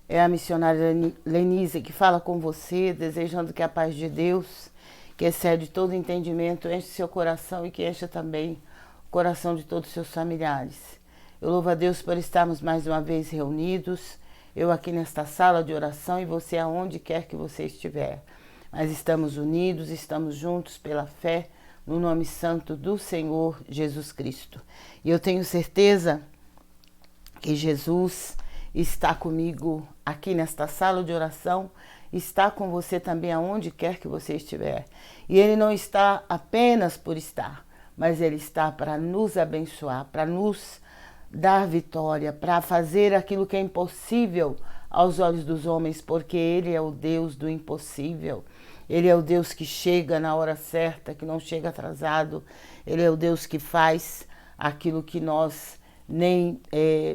É a missionária Lenise que fala com você, desejando que a paz de Deus, que excede todo entendimento, enche seu coração e que encha também o coração de todos os seus familiares. Eu louvo a Deus por estarmos mais uma vez reunidos, eu aqui nesta sala de oração e você aonde quer que você estiver. Mas estamos unidos, estamos juntos pela fé no nome santo do Senhor Jesus Cristo. E eu tenho certeza que Jesus está comigo aqui nesta sala de oração, está com você também aonde quer que você estiver. E Ele não está apenas por estar, mas Ele está para nos abençoar, para nos dar vitória, para fazer aquilo que é impossível aos olhos dos homens, porque Ele é o Deus do impossível. Ele é o Deus que chega na hora certa, que não chega atrasado. Ele é o Deus que faz aquilo que nós nem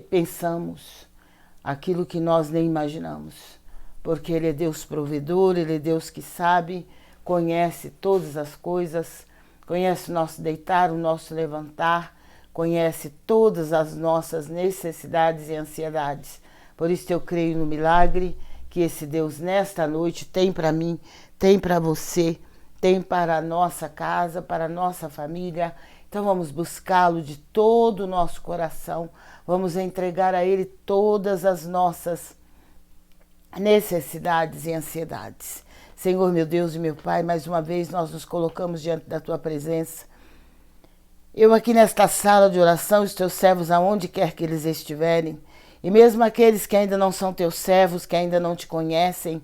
pensamos, aquilo que nós nem imaginamos, porque Ele é Deus provedor, Ele é Deus que sabe, conhece todas as coisas, conhece o nosso deitar, o nosso levantar, conhece todas as nossas necessidades e ansiedades. Por isso eu creio no milagre que esse Deus nesta noite tem para mim, tem para você, tem para a nossa casa, para a nossa família. Então vamos buscá-lo de todo o nosso coração, vamos entregar a Ele todas as nossas necessidades e ansiedades. Senhor, meu Deus e meu Pai, mais uma vez nós nos colocamos diante da Tua presença. Eu aqui nesta sala de oração, os Teus servos aonde quer que eles estiverem, e mesmo aqueles que ainda não são Teus servos, que ainda não Te conhecem,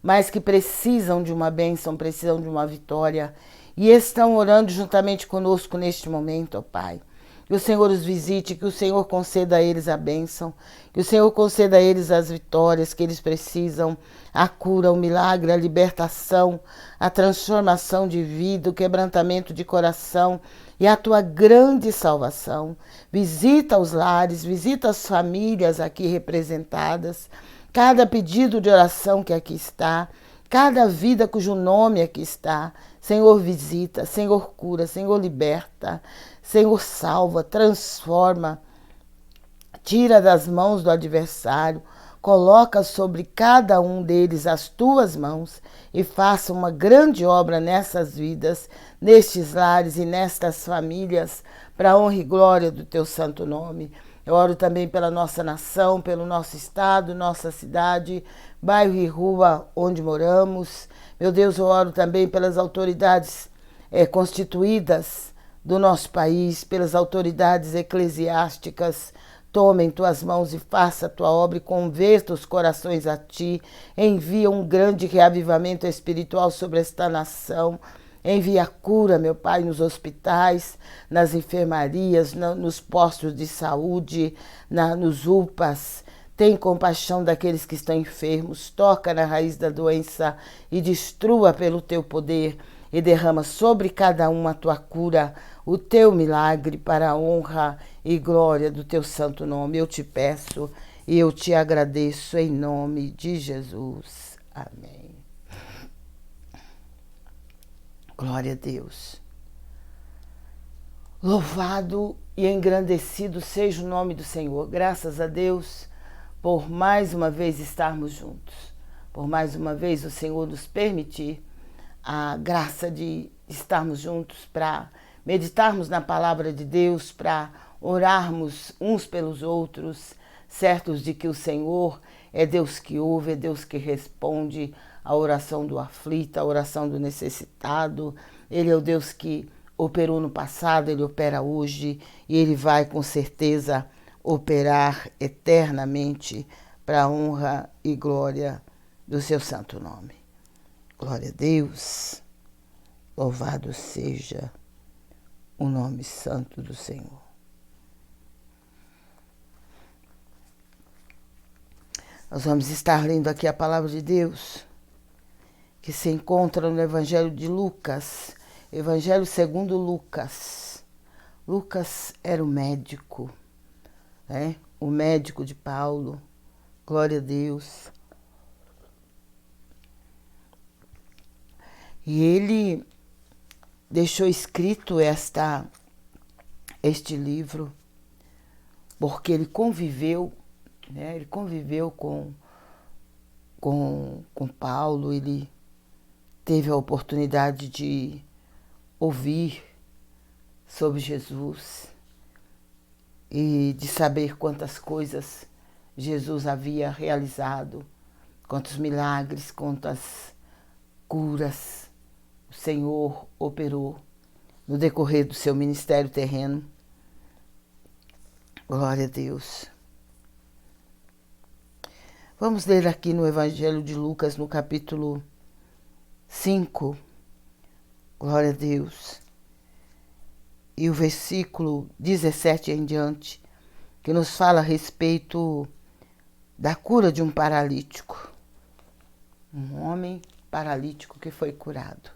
mas que precisam de uma bênção, precisam de uma vitória, e estão orando juntamente conosco neste momento, ó Pai. Que o Senhor os visite, que o Senhor conceda a eles a bênção, que o Senhor conceda a eles as vitórias que eles precisam, a cura, o milagre, a libertação, a transformação de vida, o quebrantamento de coração e a Tua grande salvação. Visita os lares, visita as famílias aqui representadas, cada pedido de oração que aqui está, cada vida cujo nome aqui está. Senhor, visita, Senhor, cura, Senhor, liberta, Senhor, salva, transforma, tira das mãos do adversário, coloca sobre cada um deles as Tuas mãos e faça uma grande obra nessas vidas, nestes lares e nestas famílias, para a honra e glória do Teu santo nome. Eu oro também pela nossa nação, pelo nosso estado, nossa cidade, bairro e rua onde moramos. Meu Deus, eu oro também pelas autoridades constituídas do nosso país, pelas autoridades eclesiásticas. Toma em Tuas mãos e faça a Tua obra e converta os corações a Ti. Envia um grande reavivamento espiritual sobre esta nação. Envia cura, meu Pai, nos hospitais, nas enfermarias, nos postos de saúde, nos UPAs. Tem compaixão daqueles que estão enfermos. Toca na raiz da doença e destrua pelo Teu poder. E derrama sobre cada um a Tua cura, o Teu milagre para a honra e glória do Teu santo nome. Eu Te peço e eu Te agradeço em nome de Jesus. Amém. Glória a Deus. Louvado e engrandecido seja o nome do Senhor. Graças a Deus por mais uma vez estarmos juntos. Por mais uma vez o Senhor nos permitir a graça de estarmos juntos para meditarmos na palavra de Deus, para orarmos uns pelos outros, certos de que o Senhor é Deus que ouve, é Deus que responde a oração do aflito, a oração do necessitado. Ele é o Deus que operou no passado, Ele opera hoje e Ele vai com certeza operar eternamente para a honra e glória do Seu santo nome. Glória a Deus, louvado seja o nome santo do Senhor. Nós vamos estar lendo aqui a palavra de Deus, que se encontra no Evangelho de Lucas, Evangelho segundo Lucas. Lucas era o médico, né? O médico de Paulo, glória a Deus. E ele deixou escrito este livro, porque ele conviveu né? Ele conviveu com Paulo, ele teve a oportunidade de ouvir sobre Jesus e de saber quantas coisas Jesus havia realizado, quantos milagres, quantas curas o Senhor operou no decorrer do seu ministério terreno. Glória a Deus. Vamos ler aqui no Evangelho de Lucas, no capítulo 5. Glória a Deus. E o versículo 17 em diante, que nos fala a respeito da cura de um paralítico. Um homem paralítico que foi curado.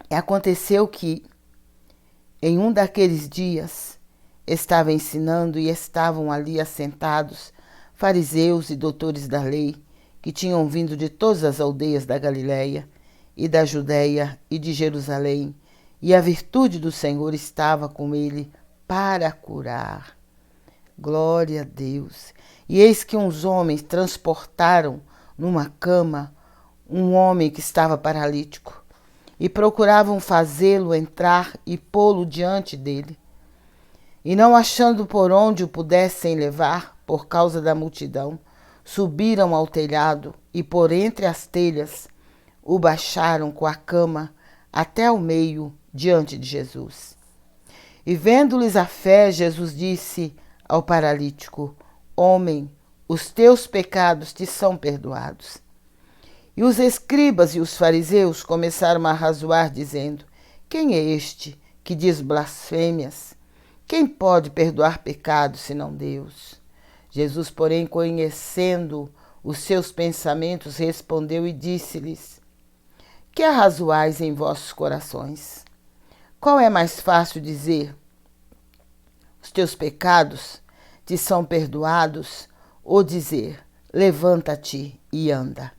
E aconteceu que, em um daqueles dias, estava ensinando e estavam ali assentados fariseus e doutores da lei, que tinham vindo de todas as aldeias da Galiléia e da Judéia e de Jerusalém, e a virtude do Senhor estava com ele para curar. Glória a Deus. E eis que uns homens transportaram numa cama um homem que estava paralítico e procuravam fazê-lo entrar e pô-lo diante dele. E não achando por onde o pudessem levar, por causa da multidão, subiram ao telhado e por entre as telhas o baixaram com a cama até ao meio diante de Jesus. E vendo-lhes a fé, Jesus disse ao paralítico: Homem, os teus pecados te são perdoados. E os escribas e os fariseus começaram a razoar, dizendo: Quem é este que diz blasfêmias? Quem pode perdoar pecados senão Deus? Jesus, porém, conhecendo os seus pensamentos, respondeu e disse-lhes: Que arrazoais em vossos corações? Qual é mais fácil dizer: Os teus pecados te são perdoados, ou dizer: Levanta-te e anda?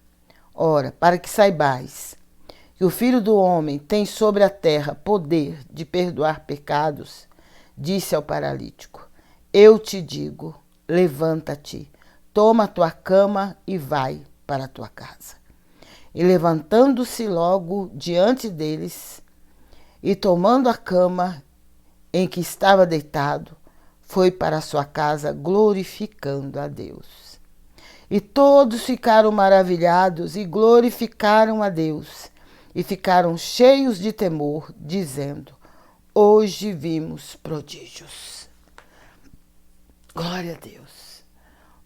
Ora, para que saibais que o Filho do Homem tem sobre a terra poder de perdoar pecados, disse ao paralítico: Eu te digo, levanta-te, toma a tua cama e vai para a tua casa. E levantando-se logo diante deles, e tomando a cama em que estava deitado, foi para a sua casa glorificando a Deus. E todos ficaram maravilhados e glorificaram a Deus, e ficaram cheios de temor, dizendo: Hoje vimos prodígios. Glória a Deus.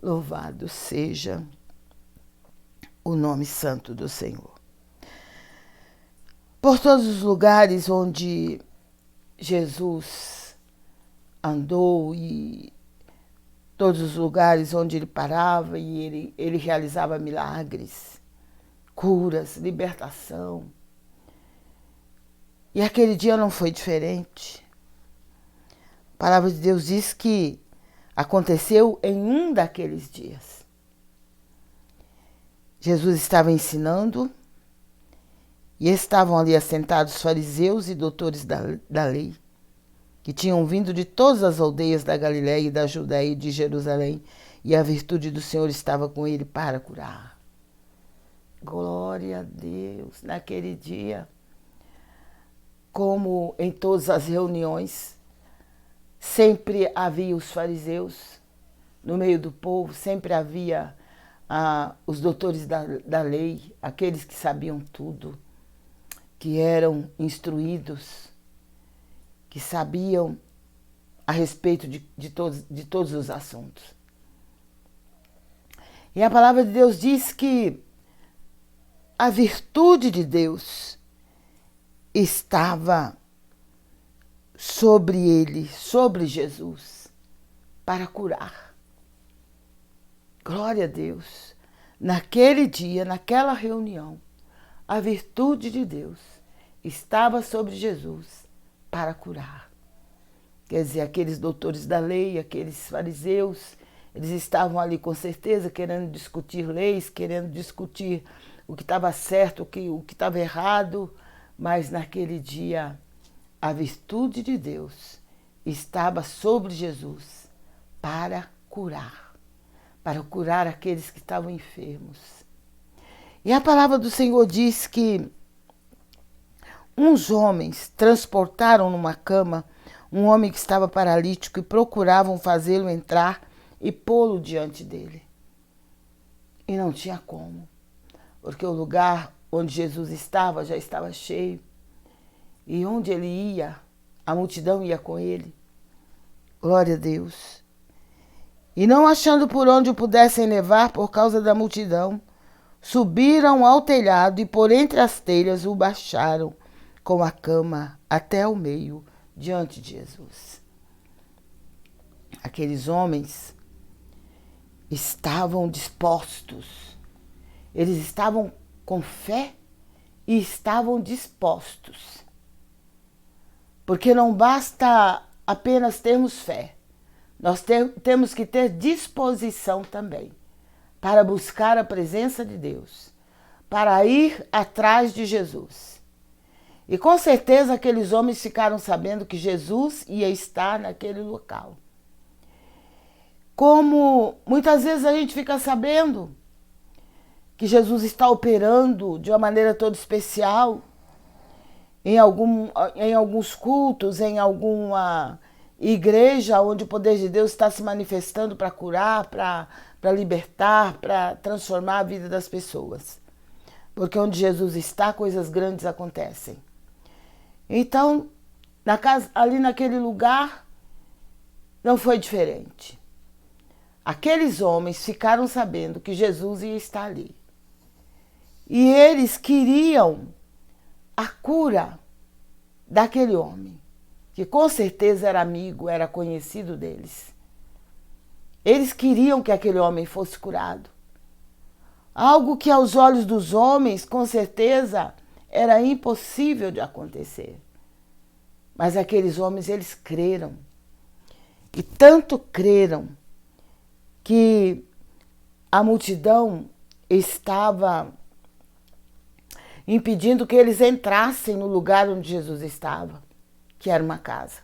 Louvado seja o nome santo do Senhor. Por todos os lugares onde Jesus andou e todos os lugares onde ele parava e ele realizava milagres, curas, libertação. E aquele dia não foi diferente. A palavra de Deus diz que aconteceu em um daqueles dias. Jesus estava ensinando e estavam ali assentados fariseus e doutores da lei, que tinham vindo de todas as aldeias da Galiléia e da Judéia e de Jerusalém, e a virtude do Senhor estava com ele para curar. Glória a Deus. Naquele dia, como em todas as reuniões, sempre havia os fariseus no meio do povo, sempre havia os doutores da lei, aqueles que sabiam tudo, que eram instruídos, que sabiam a respeito de todos os assuntos. E a palavra de Deus diz que a virtude de Deus estava sobre ele, sobre Jesus, para curar. Glória a Deus. Naquele dia, naquela reunião, a virtude de Deus estava sobre Jesus para curar. Quer dizer, aqueles doutores da lei, aqueles fariseus, eles estavam ali com certeza querendo discutir leis, querendo discutir o que estava certo, o que estava errado, mas naquele dia a virtude de Deus estava sobre Jesus para curar aqueles que estavam enfermos. E a palavra do Senhor diz que uns homens transportaram numa cama um homem que estava paralítico e procuravam fazê-lo entrar e pô-lo diante dele. E não tinha como, porque o lugar onde Jesus estava já estava cheio. E onde ele ia, a multidão ia com ele. Glória a Deus. E não achando por onde o pudessem levar por causa da multidão, subiram ao telhado e por entre as telhas o baixaram com a cama até o meio, diante de Jesus. Aqueles homens estavam dispostos. Eles estavam com fé e estavam dispostos. Porque não basta apenas termos fé. Nós temos que ter disposição também para buscar a presença de Deus, para ir atrás de Jesus. E com certeza aqueles homens ficaram sabendo que Jesus ia estar naquele local. Como muitas vezes a gente fica sabendo que Jesus está operando de uma maneira toda especial em alguns cultos, em alguma igreja onde o poder de Deus está se manifestando para curar, para libertar, para transformar a vida das pessoas. Porque onde Jesus está, coisas grandes acontecem. Então, ali naquele lugar, não foi diferente. Aqueles homens ficaram sabendo que Jesus ia estar ali. E eles queriam a cura daquele homem, que com certeza era amigo, era conhecido deles. Eles queriam que aquele homem fosse curado. Algo que aos olhos dos homens, com certeza, era impossível de acontecer. Mas aqueles homens, eles creram. E tanto creram que a multidão estava impedindo que eles entrassem no lugar onde Jesus estava, que era uma casa.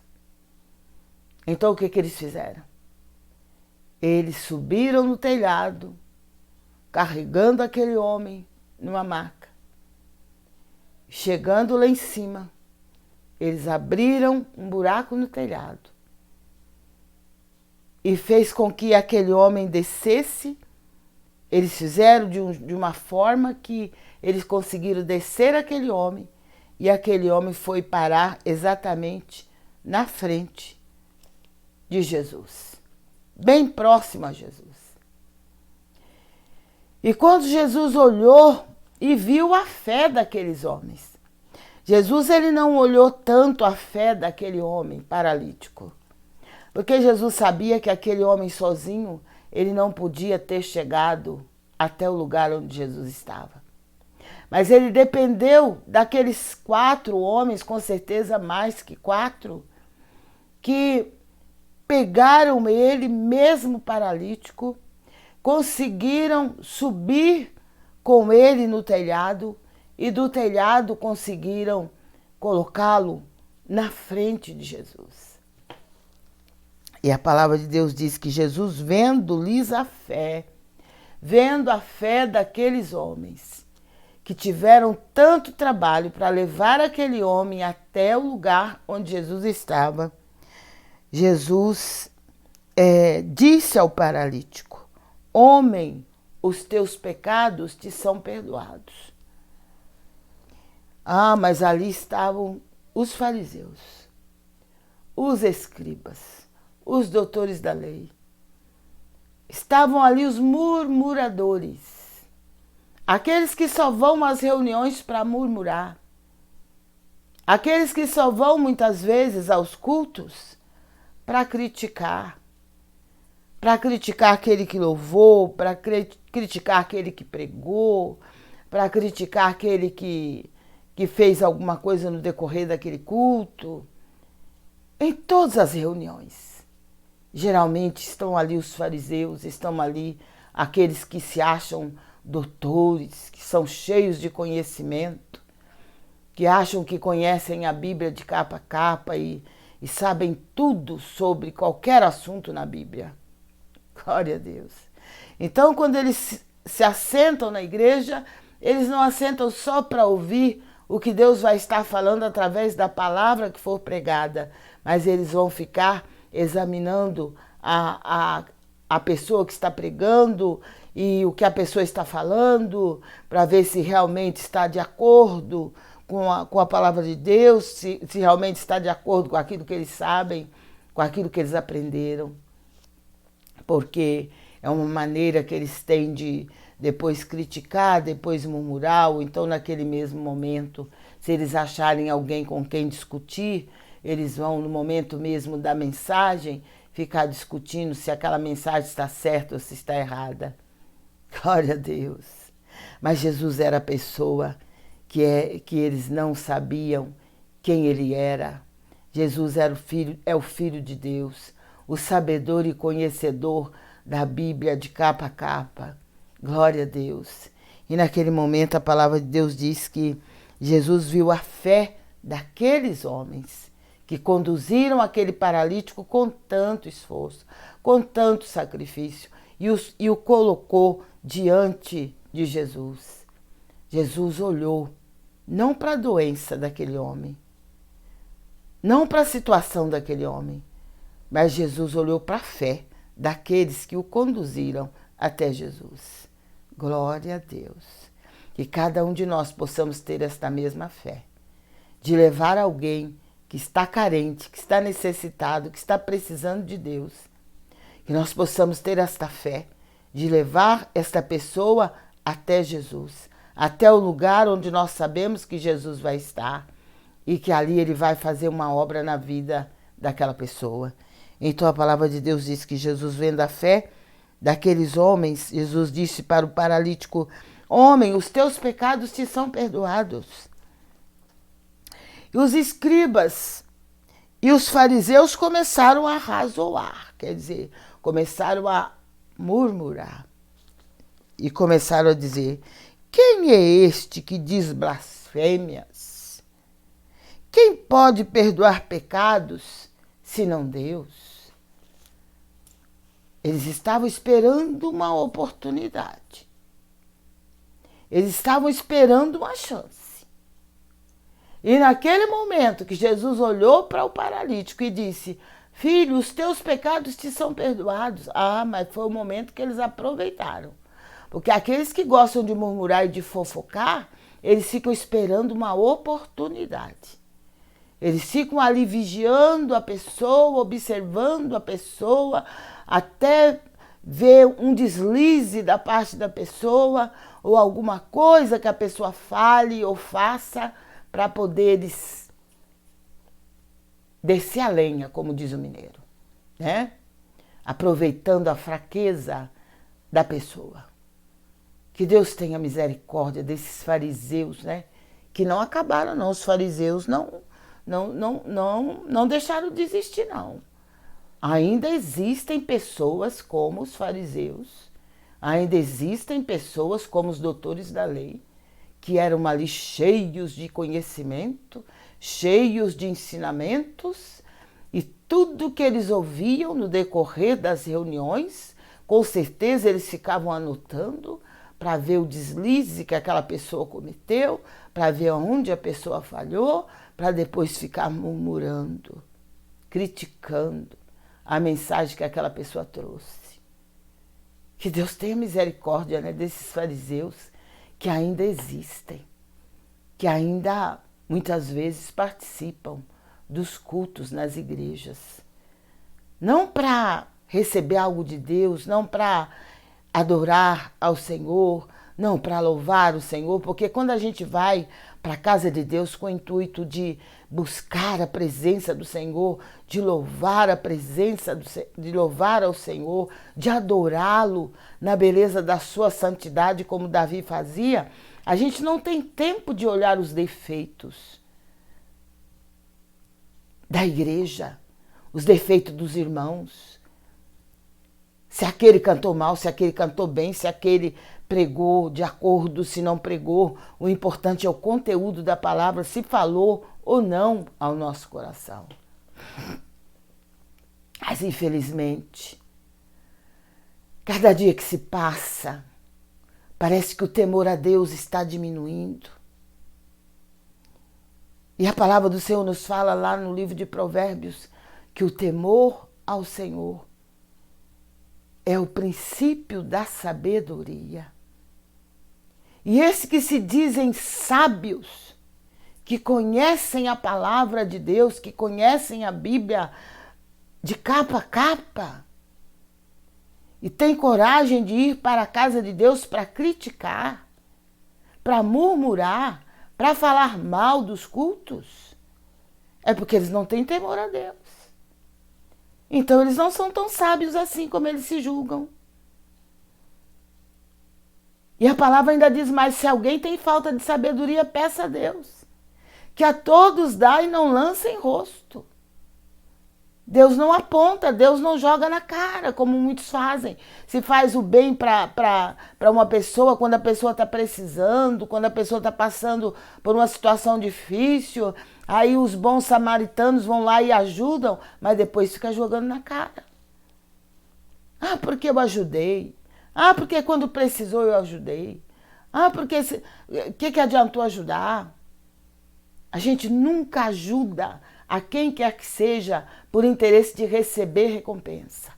Então o que eles fizeram? Eles subiram no telhado, carregando aquele homem numa maca. Chegando lá em cima, eles abriram um buraco no telhado e fez com que aquele homem descesse. Eles fizeram de uma forma que eles conseguiram descer aquele homem e aquele homem foi parar exatamente na frente de Jesus, bem próximo a Jesus. E quando Jesus olhou e viu a fé daqueles homens, Jesus ele não olhou tanto a fé daquele homem paralítico, porque Jesus sabia que aquele homem sozinho ele não podia ter chegado até o lugar onde Jesus estava. Mas ele dependeu daqueles 4 homens, com certeza mais que 4, que pegaram ele, mesmo paralítico, conseguiram subir com ele no telhado e do telhado conseguiram colocá-lo na frente de Jesus. E a palavra de Deus diz que Jesus, vendo-lhes a fé, vendo a fé daqueles homens que tiveram tanto trabalho para levar aquele homem até o lugar onde Jesus estava, Jesus disse ao paralítico: homem, os teus pecados te são perdoados. Ah, mas ali estavam os fariseus, os escribas, os doutores da lei. Estavam ali os murmuradores, aqueles que só vão às reuniões para murmurar, aqueles que só vão muitas vezes aos cultos para criticar aquele que louvou, para criticar aquele que pregou, para criticar aquele que fez alguma coisa no decorrer daquele culto. Em todas as reuniões, geralmente estão ali os fariseus, estão ali aqueles que se acham doutores, que são cheios de conhecimento, que acham que conhecem a Bíblia de capa a capa e sabem tudo sobre qualquer assunto na Bíblia. Glória a Deus. Então, quando eles se assentam na igreja, eles não assentam só para ouvir o que Deus vai estar falando através da palavra que for pregada, mas eles vão ficar examinando a pessoa que está pregando e o que a pessoa está falando, para ver se realmente está de acordo com a palavra de Deus, se realmente está de acordo com aquilo que eles sabem, com aquilo que eles aprenderam. Porque é uma maneira que eles têm de depois criticar, depois murmurar, ou então naquele mesmo momento, se eles acharem alguém com quem discutir, eles vão no momento mesmo da mensagem ficar discutindo se aquela mensagem está certa ou se está errada. Glória a Deus. Mas Jesus era a pessoa que eles não sabiam quem ele era. Jesus era o Filho de Deus, o sabedor e conhecedor da Bíblia de capa a capa. Glória a Deus. E naquele momento a palavra de Deus diz que Jesus viu a fé daqueles homens que conduziram aquele paralítico com tanto esforço, com tanto sacrifício, e o colocou diante de Jesus. Jesus olhou não para a doença daquele homem, não para a situação daquele homem, mas Jesus olhou para a fé daqueles que o conduziram até Jesus. Glória a Deus. Que cada um de nós possamos ter esta mesma fé, de levar alguém que está carente, que está necessitado, que está precisando de Deus. Que nós possamos ter esta fé, de levar esta pessoa até Jesus, até o lugar onde nós sabemos que Jesus vai estar e que ali ele vai fazer uma obra na vida daquela pessoa. Então a palavra de Deus diz que Jesus, vendo a fé daqueles homens, Jesus disse para o paralítico: homem, os teus pecados te são perdoados. E os escribas e os fariseus começaram a razoar, quer dizer, começaram a murmurar e começaram a dizer: quem é este que diz blasfêmias? Quem pode perdoar pecados senão Deus? Eles estavam esperando uma oportunidade. Eles estavam esperando uma chance. E naquele momento que Jesus olhou para o paralítico e disse: filho, os teus pecados te são perdoados. Ah, mas foi o momento que eles aproveitaram. Porque aqueles que gostam de murmurar e de fofocar, eles ficam esperando uma oportunidade. Eles ficam ali vigiando a pessoa, observando a pessoa, até ver um deslize da parte da pessoa ou alguma coisa que a pessoa fale ou faça para poder descer a lenha, como diz o mineiro, né? Aproveitando a fraqueza da pessoa. Que Deus tenha misericórdia desses fariseus, né? Que não acabaram, não. Os fariseus não deixaram de existir, não. Ainda existem pessoas como os fariseus, ainda existem pessoas como os doutores da lei, que eram ali cheios de conhecimento, cheios de ensinamentos, e tudo que eles ouviam no decorrer das reuniões, com certeza eles ficavam anotando para ver o deslize que aquela pessoa cometeu, para ver onde a pessoa falhou, para depois ficar murmurando, criticando a mensagem que aquela pessoa trouxe. Que Deus tenha misericórdia, né, desses fariseus que ainda existem, que ainda muitas vezes participam dos cultos nas igrejas. Não para receber algo de Deus, não para adorar ao Senhor, não para louvar o Senhor, porque quando a gente vai para a casa de Deus com o intuito de buscar a presença do Senhor, de louvar a presença de louvar ao Senhor, de adorá-lo na beleza da sua santidade, como Davi fazia, a gente não tem tempo de olhar os defeitos da igreja, os defeitos dos irmãos. Se aquele cantou mal, se aquele cantou bem, se aquele pregou de acordo, se não pregou. O importante é o conteúdo da palavra, se falou ou não ao nosso coração. Mas, infelizmente, Cada dia que se passa, parece que o temor a Deus está diminuindo. E a palavra do Senhor nos fala lá no livro de Provérbios que o temor ao Senhor é o princípio da sabedoria. E esses que se dizem sábios, que conhecem a palavra de Deus, que conhecem a Bíblia de capa a capa, e têm coragem de ir para a casa de Deus para criticar, para murmurar, para falar mal dos cultos, é porque eles não têm temor a Deus. Então eles não são tão sábios assim como eles se julgam. E a palavra ainda diz mais: se alguém tem falta de sabedoria, peça a Deus, que a todos dá e não lança em rosto. Deus não aponta, Deus não joga na cara, como muitos fazem. Se faz o bem para uma pessoa quando a pessoa está precisando, quando a pessoa está passando por uma situação difícil, aí os bons samaritanos vão lá e ajudam, mas depois fica jogando na cara. Ah, porque eu ajudei. Ah, porque quando precisou eu ajudei. Ah, porque o que adiantou ajudar? A gente nunca ajuda a quem quer que seja por interesse de receber recompensa.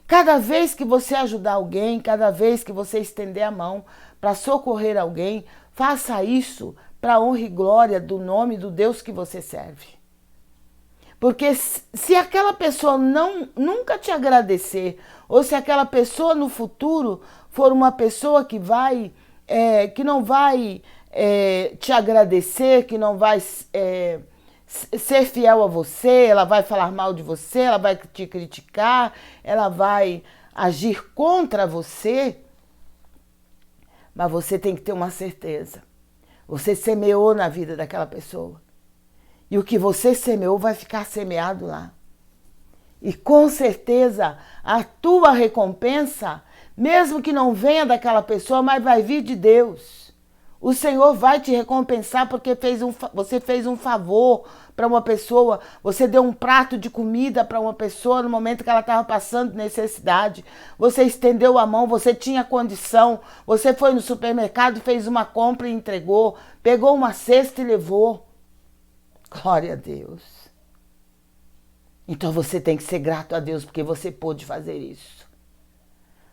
Cada vez que você ajudar alguém, cada vez que você estender a mão para socorrer alguém, faça isso para a honra e glória do nome do Deus que você serve. Porque se aquela pessoa nunca te agradecer, ou se aquela pessoa no futuro for uma pessoa que não vai te agradecer, que não vai ser fiel a você, ela vai falar mal de você, ela vai te criticar, ela vai agir contra você, mas você tem que ter uma certeza. Você semeou na vida daquela pessoa. E o que você semeou vai ficar semeado lá. E com certeza a tua recompensa, mesmo que não venha daquela pessoa, mas vai vir de Deus. O Senhor vai te recompensar porque você fez um favor para uma pessoa, você deu um prato de comida para uma pessoa no momento que ela estava passando necessidade, você estendeu a mão, você tinha condição, você foi no supermercado, fez uma compra e entregou, pegou uma cesta e levou. Glória a Deus. Então você tem que ser grato a Deus porque você pôde fazer isso.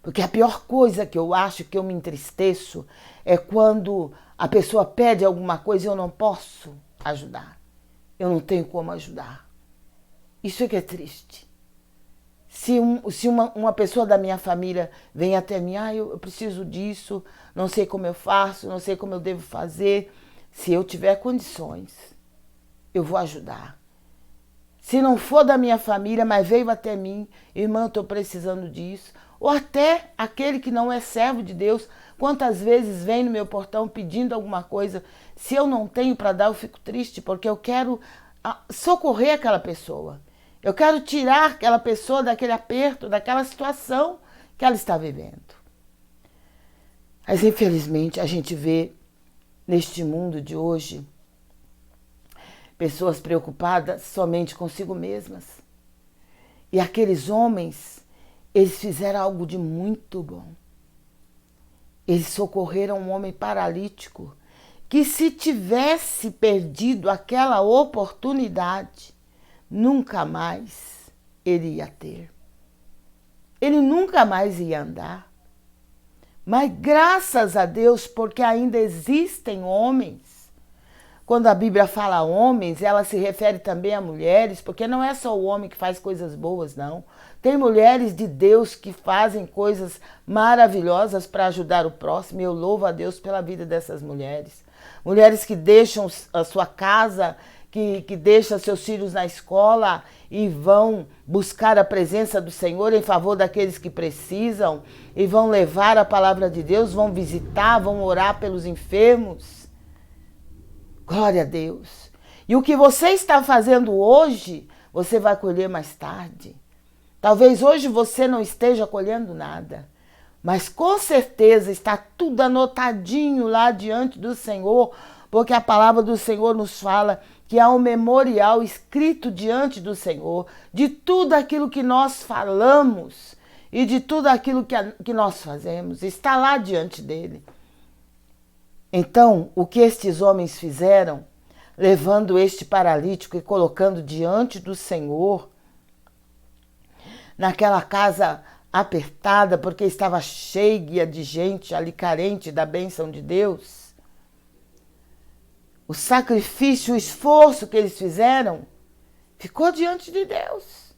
Porque a pior coisa que eu acho, que eu me entristeço, é quando a pessoa pede alguma coisa e eu não posso ajudar. Eu não tenho como ajudar. Isso é que é triste. Se uma pessoa da minha família vem até mim, eu preciso disso, não sei como eu faço, não sei como eu devo fazer. Se eu tiver condições, eu vou ajudar. Se não for da minha família, mas veio até mim, irmã, eu estou precisando disso. Ou até aquele que não é servo de Deus, quantas vezes vem no meu portão pedindo alguma coisa, se eu não tenho para dar, eu fico triste, porque eu quero socorrer aquela pessoa. Eu quero tirar aquela pessoa daquele aperto, daquela situação que ela está vivendo. Mas infelizmente a gente vê neste mundo de hoje pessoas preocupadas somente consigo mesmas. E aqueles homens, eles fizeram algo de muito bom. Eles socorreram um homem paralítico que, se tivesse perdido aquela oportunidade, nunca mais ele ia ter. Ele nunca mais ia andar. Mas graças a Deus, porque ainda existem homens. Quando a Bíblia fala homens, ela se refere também a mulheres, porque não é só o homem que faz coisas boas, não. Tem mulheres de Deus que fazem coisas maravilhosas para ajudar o próximo, e eu louvo a Deus pela vida dessas mulheres. Mulheres que deixam a sua casa, que deixam seus filhos na escola e vão buscar a presença do Senhor em favor daqueles que precisam, e vão levar a palavra de Deus, vão visitar, vão orar pelos enfermos. Glória a Deus. E o que você está fazendo hoje, você vai colher mais tarde. Talvez hoje você não esteja colhendo nada, mas com certeza está tudo anotadinho lá diante do Senhor, porque a palavra do Senhor nos fala que há um memorial escrito diante do Senhor de tudo aquilo que nós falamos e de tudo aquilo que nós fazemos. Está lá diante dele. Então, o que estes homens fizeram, levando este paralítico e colocando diante do Senhor, naquela casa apertada, porque estava cheia de gente ali carente da bênção de Deus, o sacrifício, o esforço que eles fizeram, ficou diante de Deus.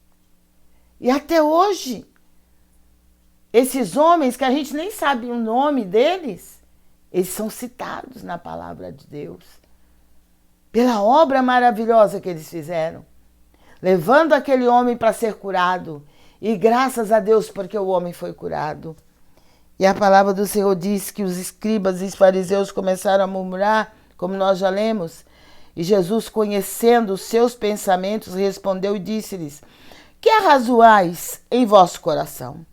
E até hoje, esses homens que a gente nem sabe o nome deles, eles são citados na palavra de Deus. Pela obra maravilhosa que eles fizeram. Levando aquele homem para ser curado. E graças a Deus porque o homem foi curado. E a palavra do Senhor diz que os escribas e os fariseus começaram a murmurar, como nós já lemos. E Jesus, conhecendo os seus pensamentos, respondeu e disse-lhes: que arrazoais em vosso coração?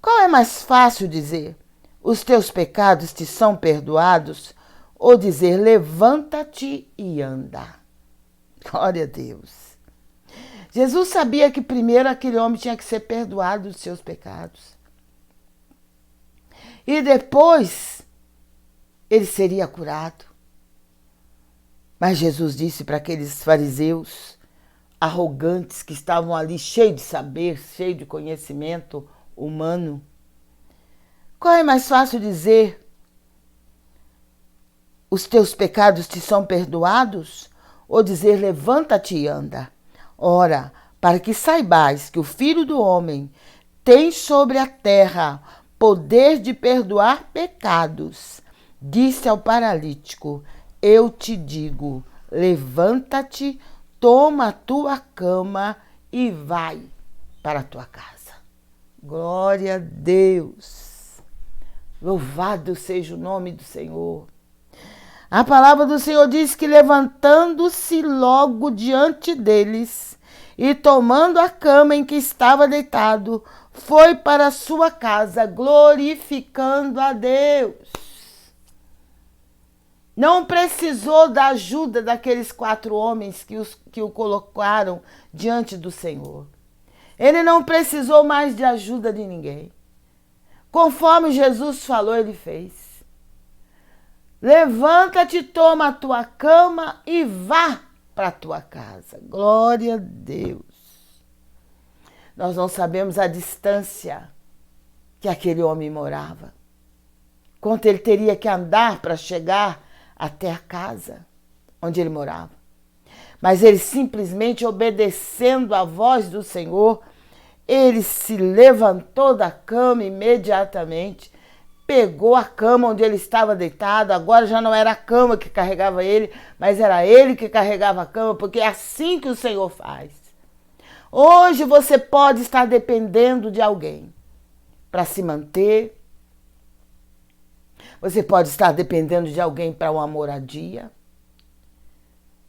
Qual é mais fácil dizer: os teus pecados te são perdoados, ou dizer: levanta-te e anda? Glória a Deus. Jesus sabia que primeiro aquele homem tinha que ser perdoado dos seus pecados. E depois ele seria curado. Mas Jesus disse para aqueles fariseus arrogantes que estavam ali, cheios de saber, cheios de conhecimento humano: qual é mais fácil dizer: os teus pecados te são perdoados, ou dizer: levanta-te e anda? Ora, para que saibais que o Filho do Homem tem sobre a terra poder de perdoar pecados, disse ao paralítico: eu te digo, levanta-te, toma a tua cama e vai para a tua casa. Glória a Deus. Louvado seja o nome do Senhor. A palavra do Senhor diz que, levantando-se logo diante deles e tomando a cama em que estava deitado, foi para a sua casa, glorificando a Deus. Não precisou da ajuda daqueles 4 homens que o colocaram diante do Senhor. Ele não precisou mais de ajuda de ninguém. Conforme Jesus falou, ele fez. Levanta-te, toma a tua cama e vá para a tua casa. Glória a Deus. Nós não sabemos a distância que aquele homem morava. Quanto ele teria que andar para chegar até a casa onde ele morava. Mas ele, simplesmente obedecendo à voz do Senhor, ele se levantou da cama imediatamente, pegou a cama onde ele estava deitado. Agora já não era a cama que carregava ele, mas era ele que carregava a cama, porque é assim que o Senhor faz. Hoje você pode estar dependendo de alguém para se manter. Você pode estar dependendo de alguém para uma moradia.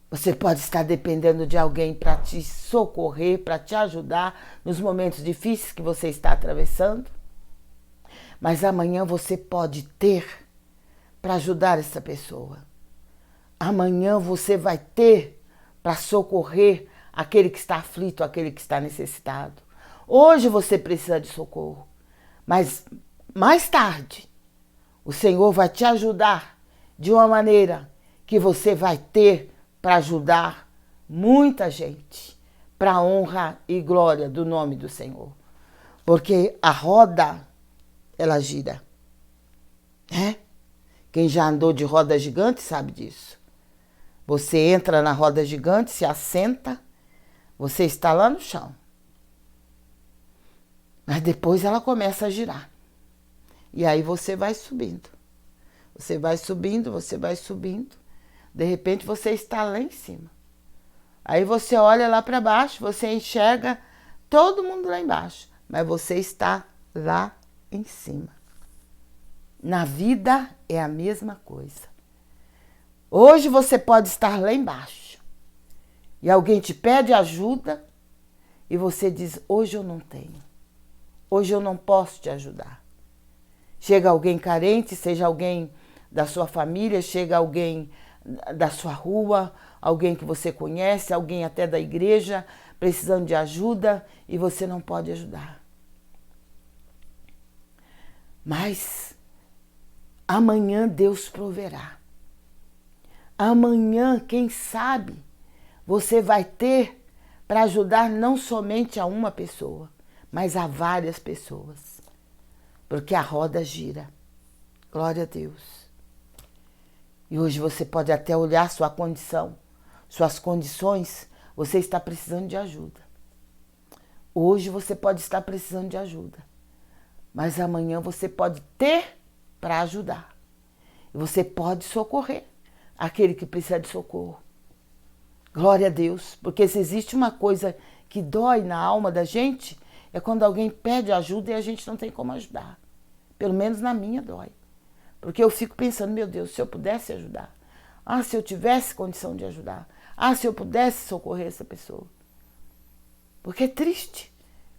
Você pode estar dependendo de alguém para te socorrer, para te ajudar nos momentos difíceis que você está atravessando. Mas amanhã você pode ter para ajudar essa pessoa. Amanhã você vai ter para socorrer aquele que está aflito, aquele que está necessitado. Hoje você precisa de socorro, mas mais tarde o Senhor vai te ajudar de uma maneira que você vai ter para ajudar muita gente, para a honra e glória do nome do Senhor. Porque a roda, ela gira. Quem já andou de roda gigante sabe disso. Você entra na roda gigante, se assenta, você está lá no chão. Mas depois ela começa a girar. E aí você vai subindo. Você vai subindo, você vai subindo. De repente você está lá em cima. Aí você olha lá para baixo, você enxerga todo mundo lá embaixo. Mas você está lá em cima. Na vida é a mesma coisa. Hoje você pode estar lá embaixo. E alguém te pede ajuda. E você diz: hoje eu não tenho. Hoje eu não posso te ajudar. Chega alguém carente, seja alguém da sua família, chega alguém da sua rua, alguém que você conhece, alguém até da igreja, precisando de ajuda, e você não pode ajudar. Mas amanhã Deus proverá. Amanhã, quem sabe, você vai ter para ajudar não somente a uma pessoa, mas a várias pessoas. Porque a roda gira. Glória a Deus. E hoje você pode até olhar sua condição, suas condições, você está precisando de ajuda. Hoje você pode estar precisando de ajuda, mas amanhã você pode ter para ajudar. E você pode socorrer aquele que precisa de socorro. Glória a Deus, porque se existe uma coisa que dói na alma da gente, é quando alguém pede ajuda e a gente não tem como ajudar. Pelo menos na minha dói. Porque eu fico pensando, meu Deus, se eu pudesse ajudar. Ah, se eu tivesse condição de ajudar. Ah, se eu pudesse socorrer essa pessoa. Porque é triste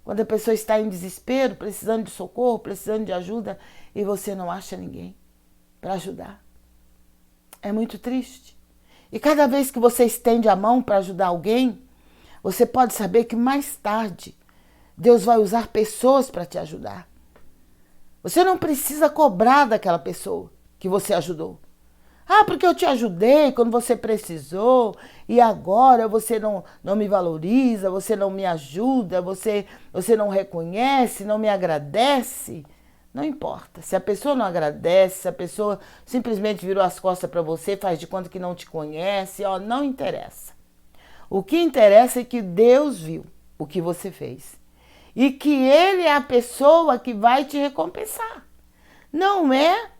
quando a pessoa está em desespero, precisando de socorro, precisando de ajuda, e você não acha ninguém para ajudar. É muito triste. E cada vez que você estende a mão para ajudar alguém, você pode saber que mais tarde Deus vai usar pessoas para te ajudar. Você não precisa cobrar daquela pessoa que você ajudou. Ah, porque eu te ajudei quando você precisou e agora você não me valoriza, você não me ajuda, você não reconhece, não me agradece. Não importa. Se a pessoa não agradece, se a pessoa simplesmente virou as costas para você, faz de conta que não te conhece, ó, não interessa. O que interessa é que Deus viu o que você fez e que Ele é a pessoa que vai te recompensar. Não é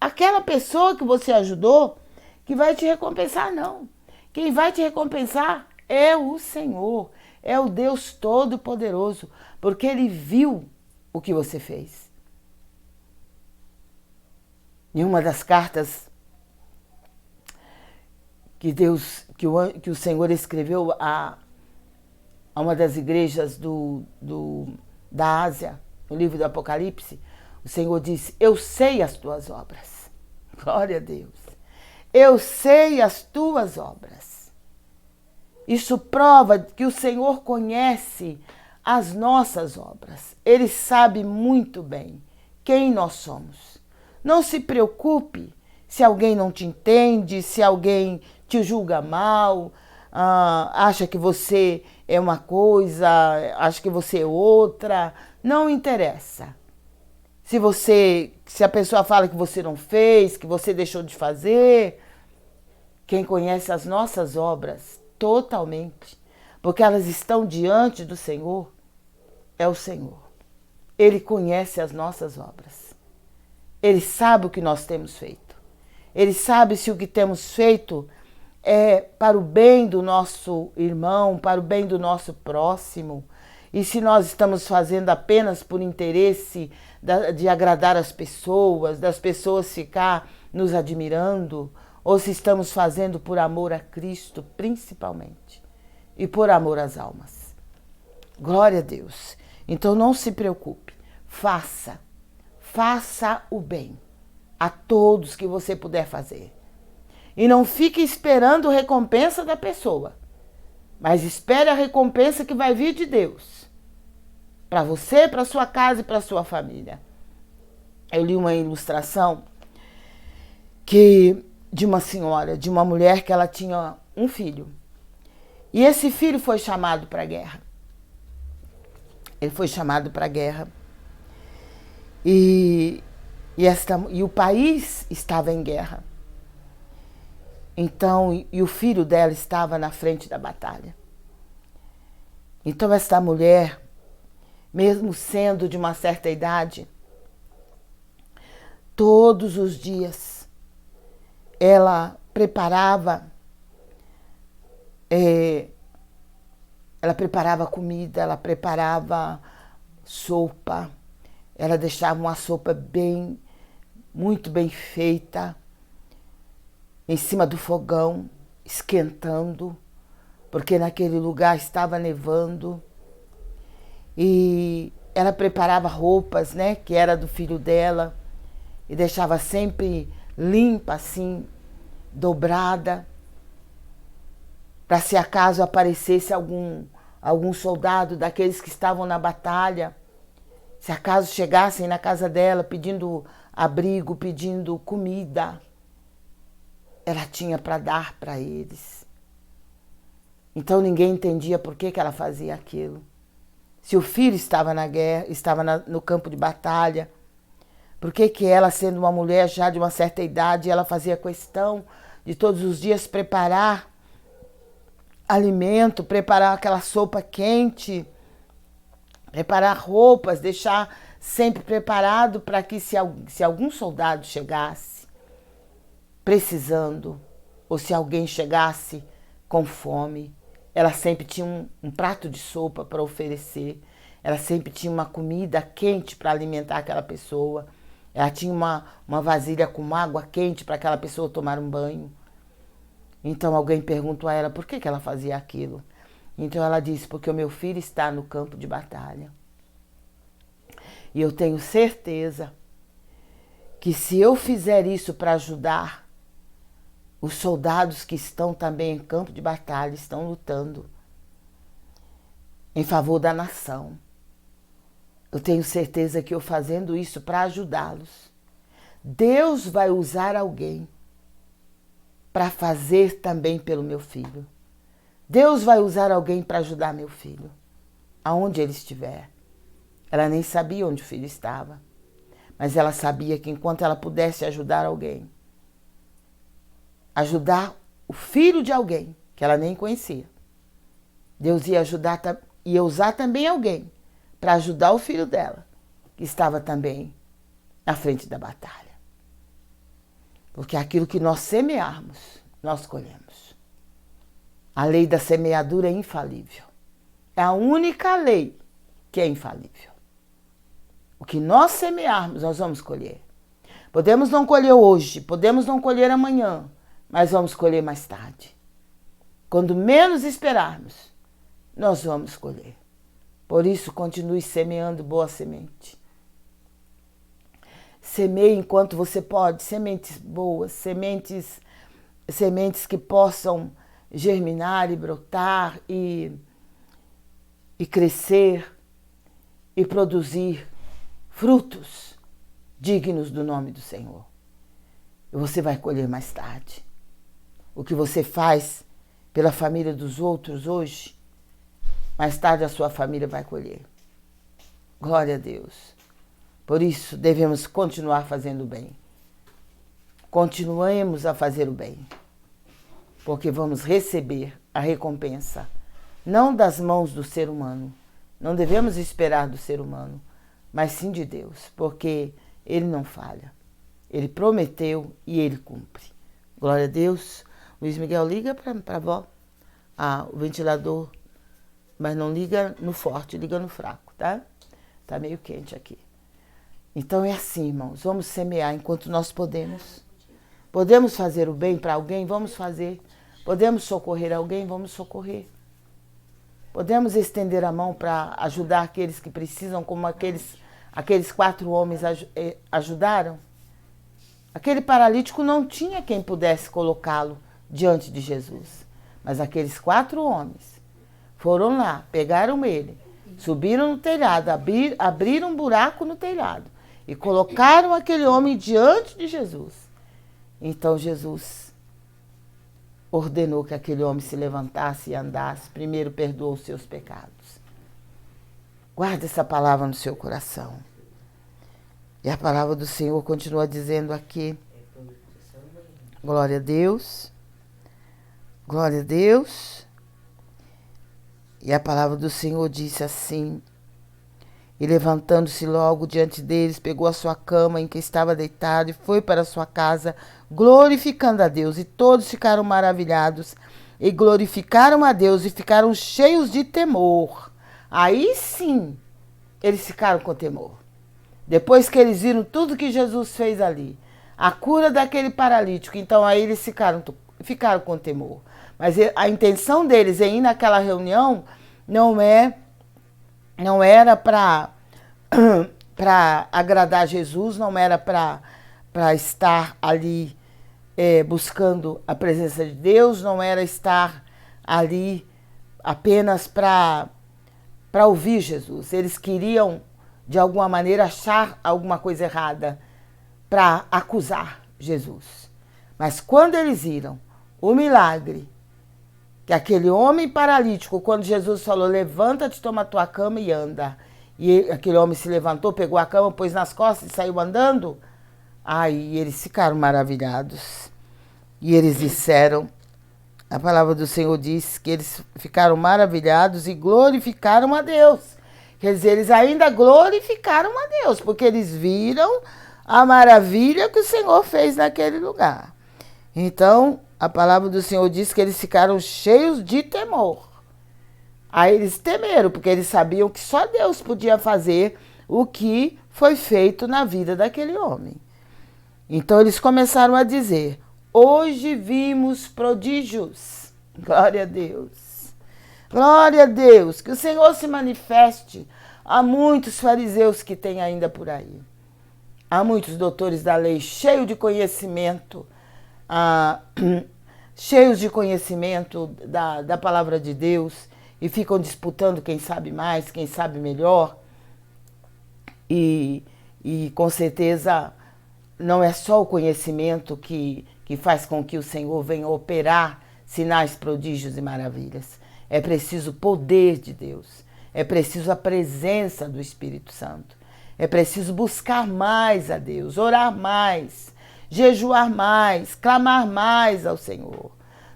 aquela pessoa que você ajudou que vai te recompensar, não. Quem vai te recompensar é o Senhor, é o Deus Todo-Poderoso, porque Ele viu o que você fez. Em uma das cartas que o Senhor escreveu a uma das igrejas da Ásia, no livro do Apocalipse, o Senhor disse, eu sei as tuas obras. Glória a Deus. Eu sei as tuas obras. Isso prova que o Senhor conhece as nossas obras. Ele sabe muito bem quem nós somos. Não se preocupe se alguém não te entende, se alguém te julga mal, acha que você é uma coisa, acha que você é outra. Não interessa. Se a pessoa fala que você não fez, que você deixou de fazer, quem conhece as nossas obras totalmente, porque elas estão diante do Senhor, é o Senhor. Ele conhece as nossas obras. Ele sabe o que nós temos feito. Ele sabe se o que temos feito é para o bem do nosso irmão, para o bem do nosso próximo. E se nós estamos fazendo apenas por interesse de agradar as pessoas, das pessoas ficar nos admirando, ou se estamos fazendo por amor a Cristo, principalmente, e por amor às almas. Glória a Deus. Então não se preocupe, faça o bem a todos que você puder fazer. E não fique esperando recompensa da pessoa, mas espere a recompensa que vai vir de Deus. Para você, para sua casa e para sua família. Eu li uma ilustração de uma senhora, de uma mulher que ela tinha um filho. E esse filho foi chamado para a guerra. Ele foi chamado para a guerra. E o país estava em guerra. Então, e o filho dela estava na frente da batalha. Então, esta mulher, mesmo sendo de uma certa idade, todos os dias ela preparava comida, ela preparava sopa, ela deixava uma sopa muito bem feita, em cima do fogão, esquentando, porque naquele lugar estava nevando. E ela preparava roupas, né, que era do filho dela, e deixava sempre limpa, assim, dobrada, para se acaso aparecesse algum soldado daqueles que estavam na batalha, Se acaso chegassem na casa dela pedindo abrigo, pedindo comida, ela tinha para dar para eles. Então ninguém entendia por que ela fazia aquilo. Se o filho estava na guerra, estava no campo de batalha, por que ela, sendo uma mulher já de uma certa idade, ela fazia questão de todos os dias preparar alimento, preparar aquela sopa quente, preparar roupas, deixar sempre preparado para que se algum soldado chegasse precisando, ou se alguém chegasse com fome, ela sempre tinha um prato de sopa para oferecer, ela sempre tinha uma comida quente para alimentar aquela pessoa, ela tinha uma vasilha com água quente para aquela pessoa tomar um banho. Então alguém perguntou a ela por que ela fazia aquilo. Então ela disse, porque o meu filho está no campo de batalha. E eu tenho certeza que se eu fizer isso para ajudar os soldados que estão também em campo de batalha, estão lutando em favor da nação, eu tenho certeza que eu fazendo isso para ajudá-los, Deus vai usar alguém para fazer também pelo meu filho. Deus vai usar alguém para ajudar meu filho, aonde ele estiver. Ela nem sabia onde o filho estava, mas ela sabia que enquanto ela pudesse ajudar alguém, ajudar o filho de alguém que ela nem conhecia, Deus ia usar também alguém para ajudar o filho dela, que estava também na frente da batalha. Porque aquilo que nós semearmos, nós colhemos. A lei da semeadura é infalível. É a única lei que é infalível. O que nós semearmos, nós vamos colher. Podemos não colher hoje, podemos não colher amanhã, mas vamos colher mais tarde. Quando menos esperarmos, nós vamos colher. Por isso, continue semeando boa semente. Semeie enquanto você pode, sementes boas, sementes que possam germinar e brotar e crescer e produzir frutos dignos do nome do Senhor. E você vai colher mais tarde. O que você faz pela família dos outros hoje, mais tarde a sua família vai colher. Glória a Deus. Por isso, devemos continuar fazendo o bem. Continuemos a fazer o bem, porque vamos receber a recompensa, não das mãos do ser humano. Não devemos esperar do ser humano, mas sim de Deus, porque Ele não falha. Ele prometeu e Ele cumpre. Glória a Deus. Luiz Miguel, liga para a avó o ventilador, mas não liga no forte, liga no fraco, tá? Tá meio quente aqui. Então é assim, irmãos, vamos semear enquanto nós podemos. Podemos fazer o bem para alguém? Vamos fazer. Podemos socorrer alguém? Vamos socorrer. Podemos estender a mão para ajudar aqueles que precisam, como aqueles 4 homens ajudaram? Aquele paralítico não tinha quem pudesse colocá-lo diante de Jesus. Mas aqueles 4 homens foram lá, pegaram ele, subiram no telhado, abriram um buraco no telhado e colocaram aquele homem diante de Jesus. Então Jesus ordenou que aquele homem se levantasse e andasse. Primeiro perdoou os seus pecados. Guarde essa palavra no seu coração. E a palavra do Senhor continua dizendo aqui. Glória a Deus. Glória a Deus. E a palavra do Senhor disse assim: e levantando-se logo diante deles, pegou a sua cama em que estava deitado e foi para a sua casa, glorificando a Deus. E todos ficaram maravilhados e glorificaram a Deus e ficaram cheios de temor. Aí sim, eles ficaram com temor. Depois que eles viram tudo que Jesus fez ali, a cura daquele paralítico, então aí eles ficaram com temor. Mas a intenção deles em ir naquela reunião não era para agradar Jesus, não era para estar ali buscando a presença de Deus, não era estar ali apenas para ouvir Jesus. Eles queriam de alguma maneira, achar alguma coisa errada para acusar Jesus. Mas quando eles viram o milagre, que aquele homem paralítico, quando Jesus falou, levanta-te, toma a tua cama e anda, e aquele homem se levantou, pegou a cama, pôs nas costas e saiu andando, aí eles ficaram maravilhados. E eles disseram, a palavra do Senhor diz que eles ficaram maravilhados e glorificaram a Deus. Quer dizer, eles ainda glorificaram a Deus, porque eles viram a maravilha que o Senhor fez naquele lugar. Então, a palavra do Senhor diz que eles ficaram cheios de temor. Aí eles temeram, porque eles sabiam que só Deus podia fazer o que foi feito na vida daquele homem. Então eles começaram a dizer, hoje vimos prodígios. Glória a Deus. Glória a Deus. Que o Senhor se manifeste a muitos fariseus que tem ainda por aí. Há muitos doutores da lei cheios de conhecimento, cheios de conhecimento da palavra de Deus e ficam disputando quem sabe mais, quem sabe melhor. E com certeza não é só o conhecimento que faz com que o Senhor venha operar sinais, prodígios e maravilhas. É preciso o poder de Deus. É preciso a presença do Espírito Santo. É preciso buscar mais a Deus, orar mais, jejuar mais, clamar mais ao Senhor.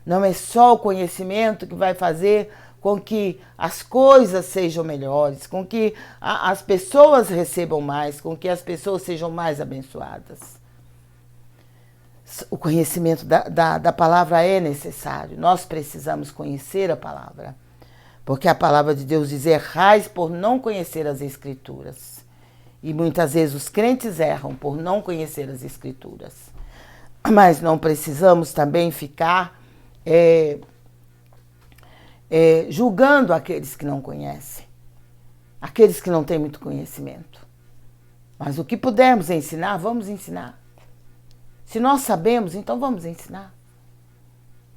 Não é só o conhecimento que vai fazer com que as coisas sejam melhores, com que as pessoas recebam mais, com que as pessoas sejam mais abençoadas. O conhecimento da palavra é necessário. Nós precisamos conhecer a palavra. Porque a palavra de Deus diz, errais por não conhecer as Escrituras. E muitas vezes os crentes erram por não conhecer as Escrituras. Mas não precisamos também ficar julgando aqueles que não conhecem. Aqueles que não têm muito conhecimento. Mas o que pudermos ensinar, vamos ensinar. Se nós sabemos, então vamos ensinar.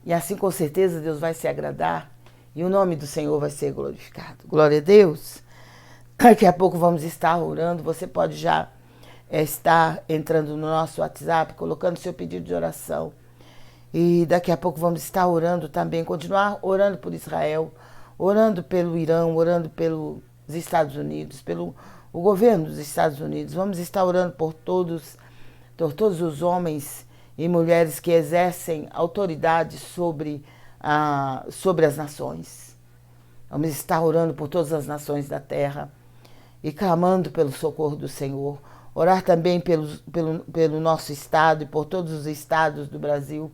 E assim, com certeza, Deus vai se agradar e o nome do Senhor vai ser glorificado. Glória a Deus. Daqui a pouco vamos estar orando. Você pode já estar entrando no nosso WhatsApp, colocando seu pedido de oração. E daqui a pouco vamos estar orando também, continuar orando por Israel, orando pelo Irã, orando pelos Estados Unidos, pelo o governo dos Estados Unidos. Vamos estar orando por todos os homens e mulheres que exercem autoridade sobre as nações. Vamos estar orando por todas as nações da terra e clamando pelo socorro do Senhor. Orar também pelo nosso estado e por todos os estados do Brasil,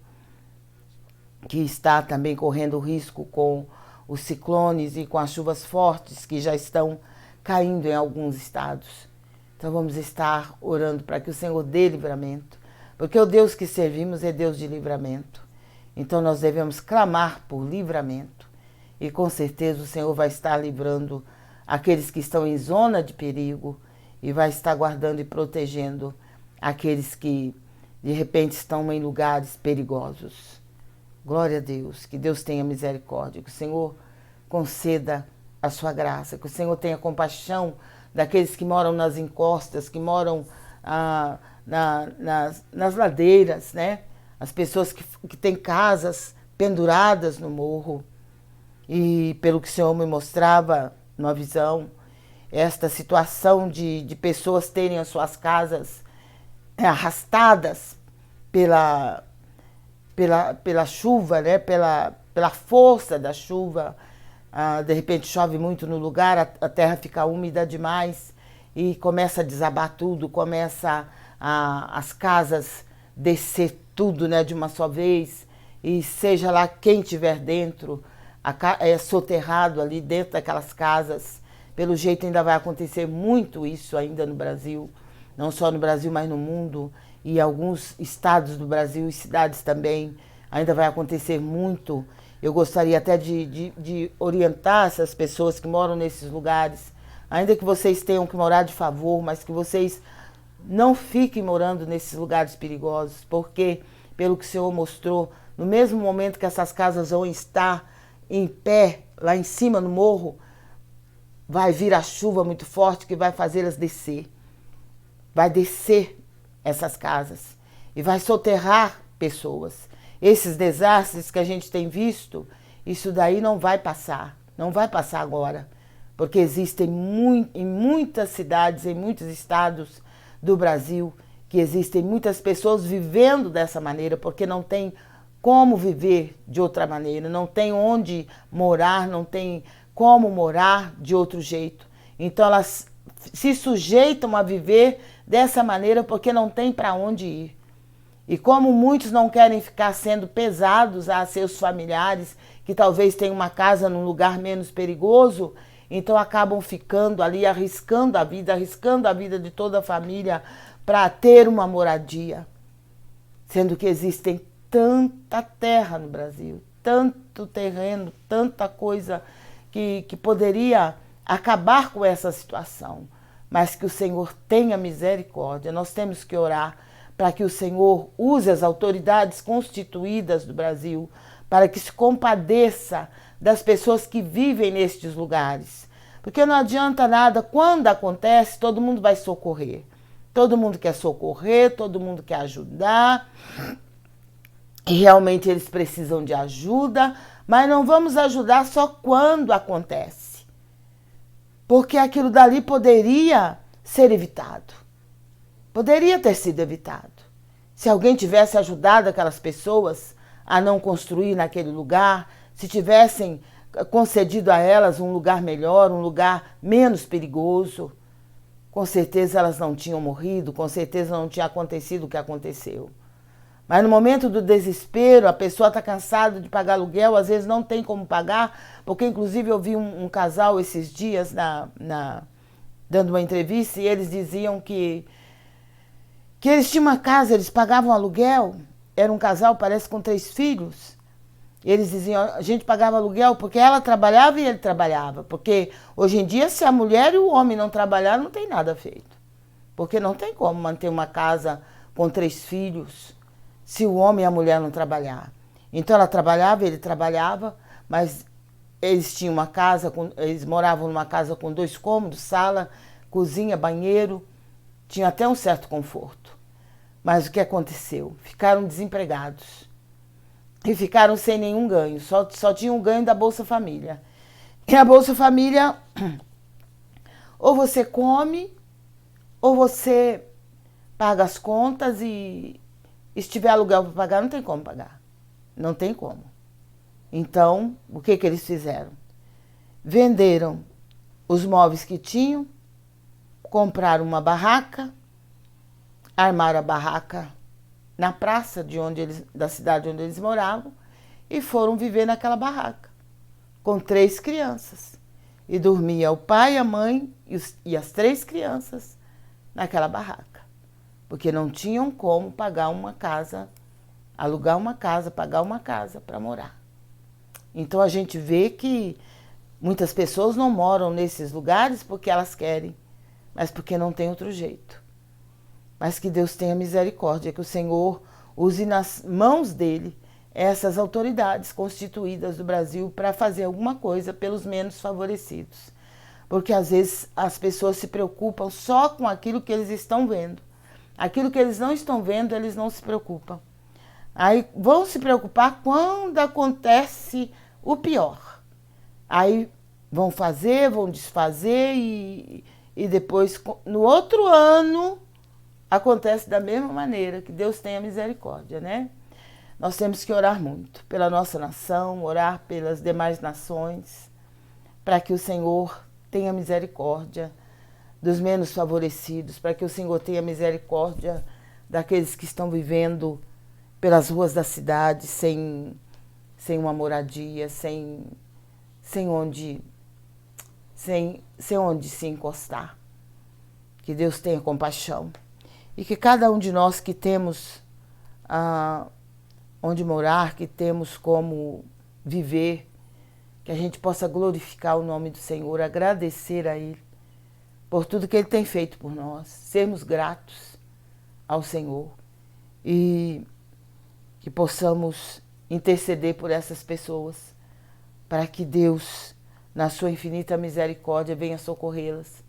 que está também correndo risco com os ciclones e com as chuvas fortes que já estão caindo em alguns estados. Então vamos estar orando para que o Senhor dê livramento, porque o Deus que servimos é Deus de livramento. Então nós devemos clamar por livramento e com certeza o Senhor vai estar livrando aqueles que estão em zona de perigo e vai estar guardando e protegendo aqueles que de repente estão em lugares perigosos. Glória a Deus, que Deus tenha misericórdia, que o Senhor conceda a sua graça, que o Senhor tenha compaixão daqueles que moram nas encostas, que moram nas ladeiras, né? As pessoas que têm casas penduradas no morro. E pelo que o Senhor me mostrava numa visão, esta situação de pessoas terem as suas casas arrastadas pela chuva, né? pela força da chuva. De repente chove muito no lugar, a terra fica úmida demais e começa a desabar tudo, começa as casas descer tudo, né, de uma só vez, e seja lá quem estiver dentro, é soterrado ali dentro daquelas casas. Pelo jeito ainda vai acontecer muito isso ainda no Brasil, não só no Brasil, mas no mundo, e alguns estados do Brasil e cidades também, ainda vai acontecer muito. Eu gostaria até de orientar essas pessoas que moram nesses lugares, ainda que vocês tenham que morar de favor, mas que vocês não fiquem morando nesses lugares perigosos, porque, pelo que o Senhor mostrou, no mesmo momento que essas casas vão estar em pé, lá em cima no morro, vai vir a chuva muito forte que vai fazê-las descer. Vai descer essas casas e vai soterrar pessoas. Esses desastres que a gente tem visto, isso daí não vai passar agora, porque existem em muitas cidades, em muitos estados do Brasil, que existem muitas pessoas vivendo dessa maneira, porque não tem como viver de outra maneira, não tem onde morar, não tem como morar de outro jeito. Então elas se sujeitam a viver dessa maneira porque não tem para onde ir. E como muitos não querem ficar sendo pesados a seus familiares, que talvez tenham uma casa num lugar menos perigoso, então acabam ficando ali arriscando a vida de toda a família para ter uma moradia. Sendo que existem tanta terra no Brasil, tanto terreno, tanta coisa que poderia acabar com essa situação. Mas que o Senhor tenha misericórdia. Nós temos que orar para que o Senhor use as autoridades constituídas do Brasil para que se compadeça das pessoas que vivem nestes lugares. Porque não adianta nada, quando acontece, todo mundo vai socorrer. Todo mundo quer socorrer, todo mundo quer ajudar. E realmente eles precisam de ajuda, mas não vamos ajudar só quando acontece. Porque aquilo dali poderia ser evitado. Poderia ter sido evitado. Se alguém tivesse ajudado aquelas pessoas a não construir naquele lugar, se tivessem concedido a elas um lugar melhor, um lugar menos perigoso, com certeza elas não tinham morrido, com certeza não tinha acontecido o que aconteceu. Mas no momento do desespero, a pessoa está cansada de pagar aluguel, às vezes não tem como pagar, porque inclusive eu vi um casal esses dias dando uma entrevista e eles diziam que eles tinham uma casa, eles pagavam aluguel, era um casal, parece, com 3 filhos. E eles diziam, a gente pagava aluguel porque ela trabalhava e ele trabalhava. Porque hoje em dia, se a mulher e o homem não trabalhar, não tem nada feito. Porque não tem como manter uma casa com 3 filhos se o homem e a mulher não trabalhar. Então ela trabalhava, ele trabalhava, mas eles tinham uma casa, eles moravam numa casa com 2 cômodos, sala, cozinha, banheiro, tinha até um certo conforto. Mas o que aconteceu? Ficaram desempregados. E ficaram sem nenhum ganho, só tinham um ganho da Bolsa Família. E a Bolsa Família, ou você come, ou você paga as contas e se tiver aluguel para pagar, não tem como pagar. Não tem como. Então, o que eles fizeram? Venderam os móveis que tinham, compraram uma barraca, armaram a barraca na praça da cidade onde eles moravam e foram viver naquela barraca, com 3 crianças. E dormia o pai, a mãe e as 3 crianças naquela barraca, porque não tinham como pagar uma casa, alugar uma casa, pagar uma casa para morar. Então a gente vê que muitas pessoas não moram nesses lugares porque elas querem, mas porque não tem outro jeito. Mas que Deus tenha misericórdia, que o Senhor use nas mãos dele essas autoridades constituídas do Brasil para fazer alguma coisa pelos menos favorecidos. Porque às vezes as pessoas se preocupam só com aquilo que eles estão vendo. Aquilo que eles não estão vendo, eles não se preocupam. Aí vão se preocupar quando acontece o pior. Aí vão fazer, vão desfazer e depois, no outro ano, acontece da mesma maneira. Que Deus tenha misericórdia, né? Nós temos que orar muito pela nossa nação, orar pelas demais nações, para que o Senhor tenha misericórdia dos menos favorecidos, para que o Senhor tenha misericórdia daqueles que estão vivendo pelas ruas da cidade sem uma moradia, sem onde se encostar. Que Deus tenha compaixão. E que cada um de nós que temos onde morar, que temos como viver, que a gente possa glorificar o nome do Senhor, agradecer a Ele por tudo que Ele tem feito por nós, sermos gratos ao Senhor e que possamos interceder por essas pessoas para que Deus na sua infinita misericórdia, venha socorrê-las.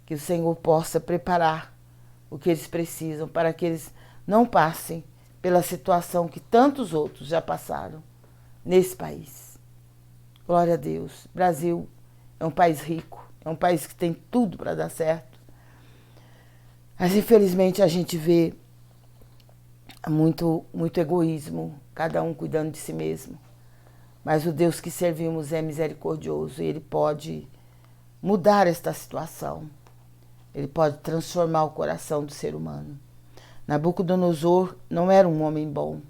Que o Senhor possa preparar o que eles precisam para que eles não passem pela situação que tantos outros já passaram nesse país. Glória a Deus. Brasil é um país rico, é um país que tem tudo para dar certo. Mas infelizmente a gente vê muito egoísmo, cada um cuidando de si mesmo. Mas o Deus que servimos é misericordioso e Ele pode mudar esta situação. Ele pode transformar o coração do ser humano. Nabucodonosor não era um homem bom.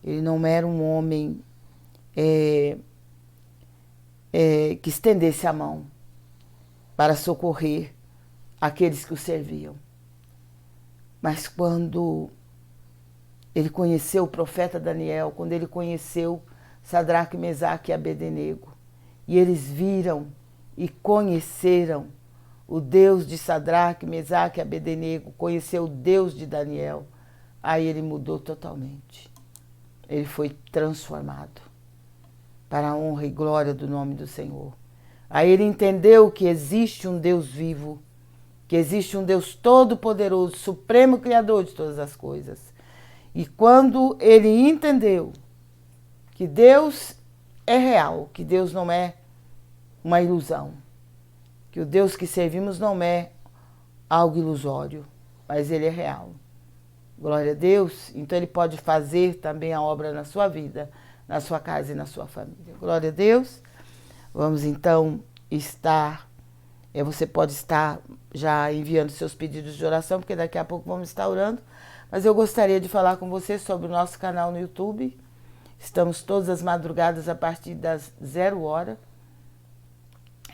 Ele não era um homem que estendesse a mão para socorrer aqueles que o serviam. Mas quando ele conheceu o profeta Daniel, quando ele conheceu Sadraque, Mesaque e Abednego, e eles viram e conheceram o Deus de Sadraque, Mesaque e Abednego, conheceu o Deus de Daniel, aí ele mudou totalmente. Ele foi transformado para a honra e glória do nome do Senhor. Aí ele entendeu que existe um Deus vivo, que existe um Deus todo-poderoso, supremo criador de todas as coisas. E quando ele entendeu que Deus é real, que Deus não é uma ilusão, que o Deus que servimos não é algo ilusório, mas Ele é real. Glória a Deus. Então Ele pode fazer também a obra na sua vida, na sua casa e na sua família. Glória a Deus. Vamos então você pode estar já enviando seus pedidos de oração, porque daqui a pouco vamos estar orando. Mas eu gostaria de falar com você sobre o nosso canal no YouTube. Estamos todas as madrugadas a partir das 0h.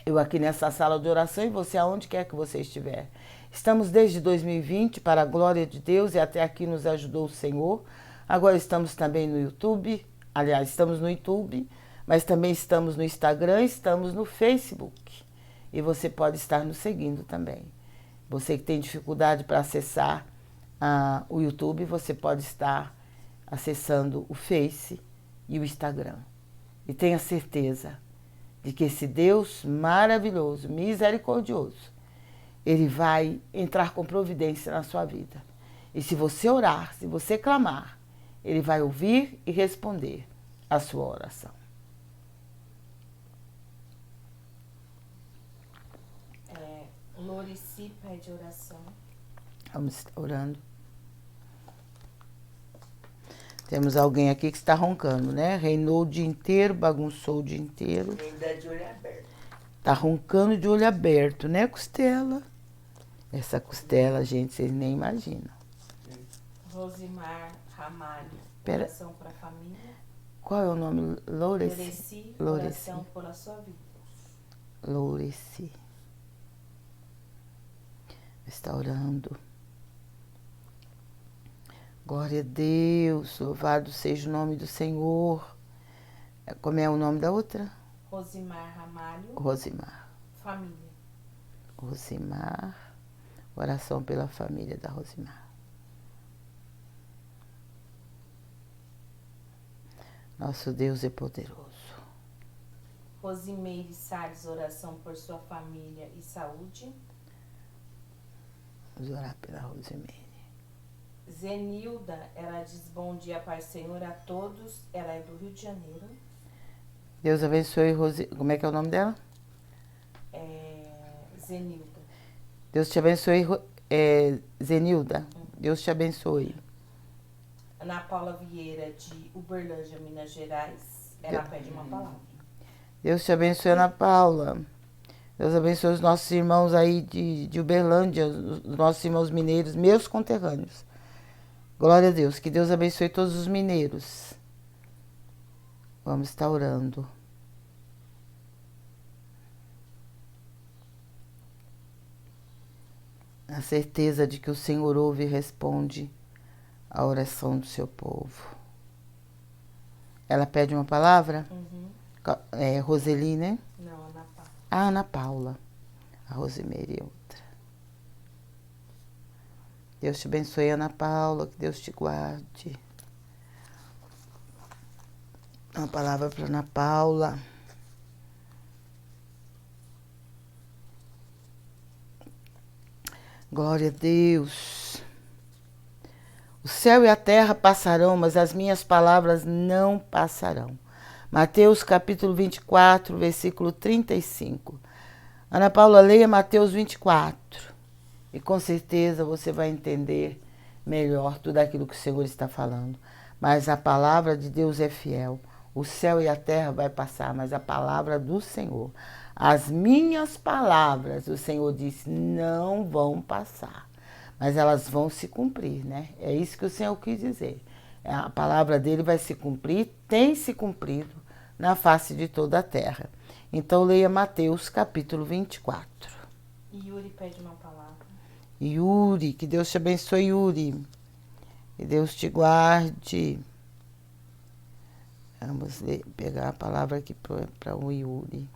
Eu aqui nessa sala de oração e você aonde quer que você estiver. Estamos desde 2020, para a glória de Deus, e até aqui nos ajudou o Senhor. Agora estamos também no YouTube, aliás, estamos no YouTube, mas também estamos no Instagram, estamos no Facebook. E você pode estar nos seguindo também. Você que tem dificuldade para acessar o YouTube, você pode estar acessando o Face e o Instagram. E tenha certeza de que esse Deus maravilhoso, misericordioso, Ele vai entrar com providência na sua vida. E se você orar, se você clamar, Ele vai ouvir e responder a sua oração. Lorici pede oração. Vamos orando. Temos alguém aqui que está roncando, né? Reinou o dia inteiro, bagunçou o dia inteiro. Ainda de olho aberto. Tá roncando de olho aberto, né, Costela? Essa costela, gente, vocês nem imaginam. Rosimar Ramalho, Pera. oração para a família. Qual é o nome? Loreci, Loreci. oração pela sua vida. Loreci. Está orando. Glória a Deus, louvado seja o nome do Senhor. Como é o nome da outra? Rosimar Ramalho. Rosimar. Família. Rosimar. Oração pela família da Rosimar. Nosso Deus é poderoso. Rosimeire Salles, oração por sua família e saúde. Vamos orar pela Rosimeire. Zenilda, ela diz bom dia, Pai Senhor, a todos. Ela é do Rio de Janeiro. Deus abençoe, Como é que é o nome dela? Zenilda. Deus te abençoe, Zenilda. Deus te abençoe. Ana Paula Vieira, de Uberlândia, Minas Gerais. Ela pede uma palavra. Deus te abençoe, Ana Paula. Deus abençoe os nossos irmãos aí de Uberlândia, os nossos irmãos mineiros, meus conterrâneos. Glória a Deus, que Deus abençoe todos os mineiros. Vamos estar orando. A certeza de que o Senhor ouve e responde a oração do seu povo. Ela pede uma palavra? Uhum. Roseli, né? Não, Ana Paula. A Ana Paula. A Rosimeire é outra. Deus te abençoe, Ana Paula, que Deus te guarde. Uma palavra para Ana Paula. Glória a Deus. O céu e a terra passarão, mas as minhas palavras não passarão. Mateus capítulo 24, versículo 35. Ana Paula, leia Mateus 24. E com certeza você vai entender melhor tudo aquilo que o Senhor está falando. Mas a palavra de Deus é fiel. O céu e a terra vai passar, mas a palavra do Senhor, as minhas palavras, o Senhor disse, não vão passar. Mas elas vão se cumprir, né? É isso que o Senhor quis dizer. A palavra dele vai se cumprir, tem se cumprido na face de toda a terra. Então leia Mateus capítulo 24. Yuri pede uma palavra. Yuri, que Deus te abençoe, Yuri. Que Deus te guarde. Vamos pegar a palavra aqui para o Yuri.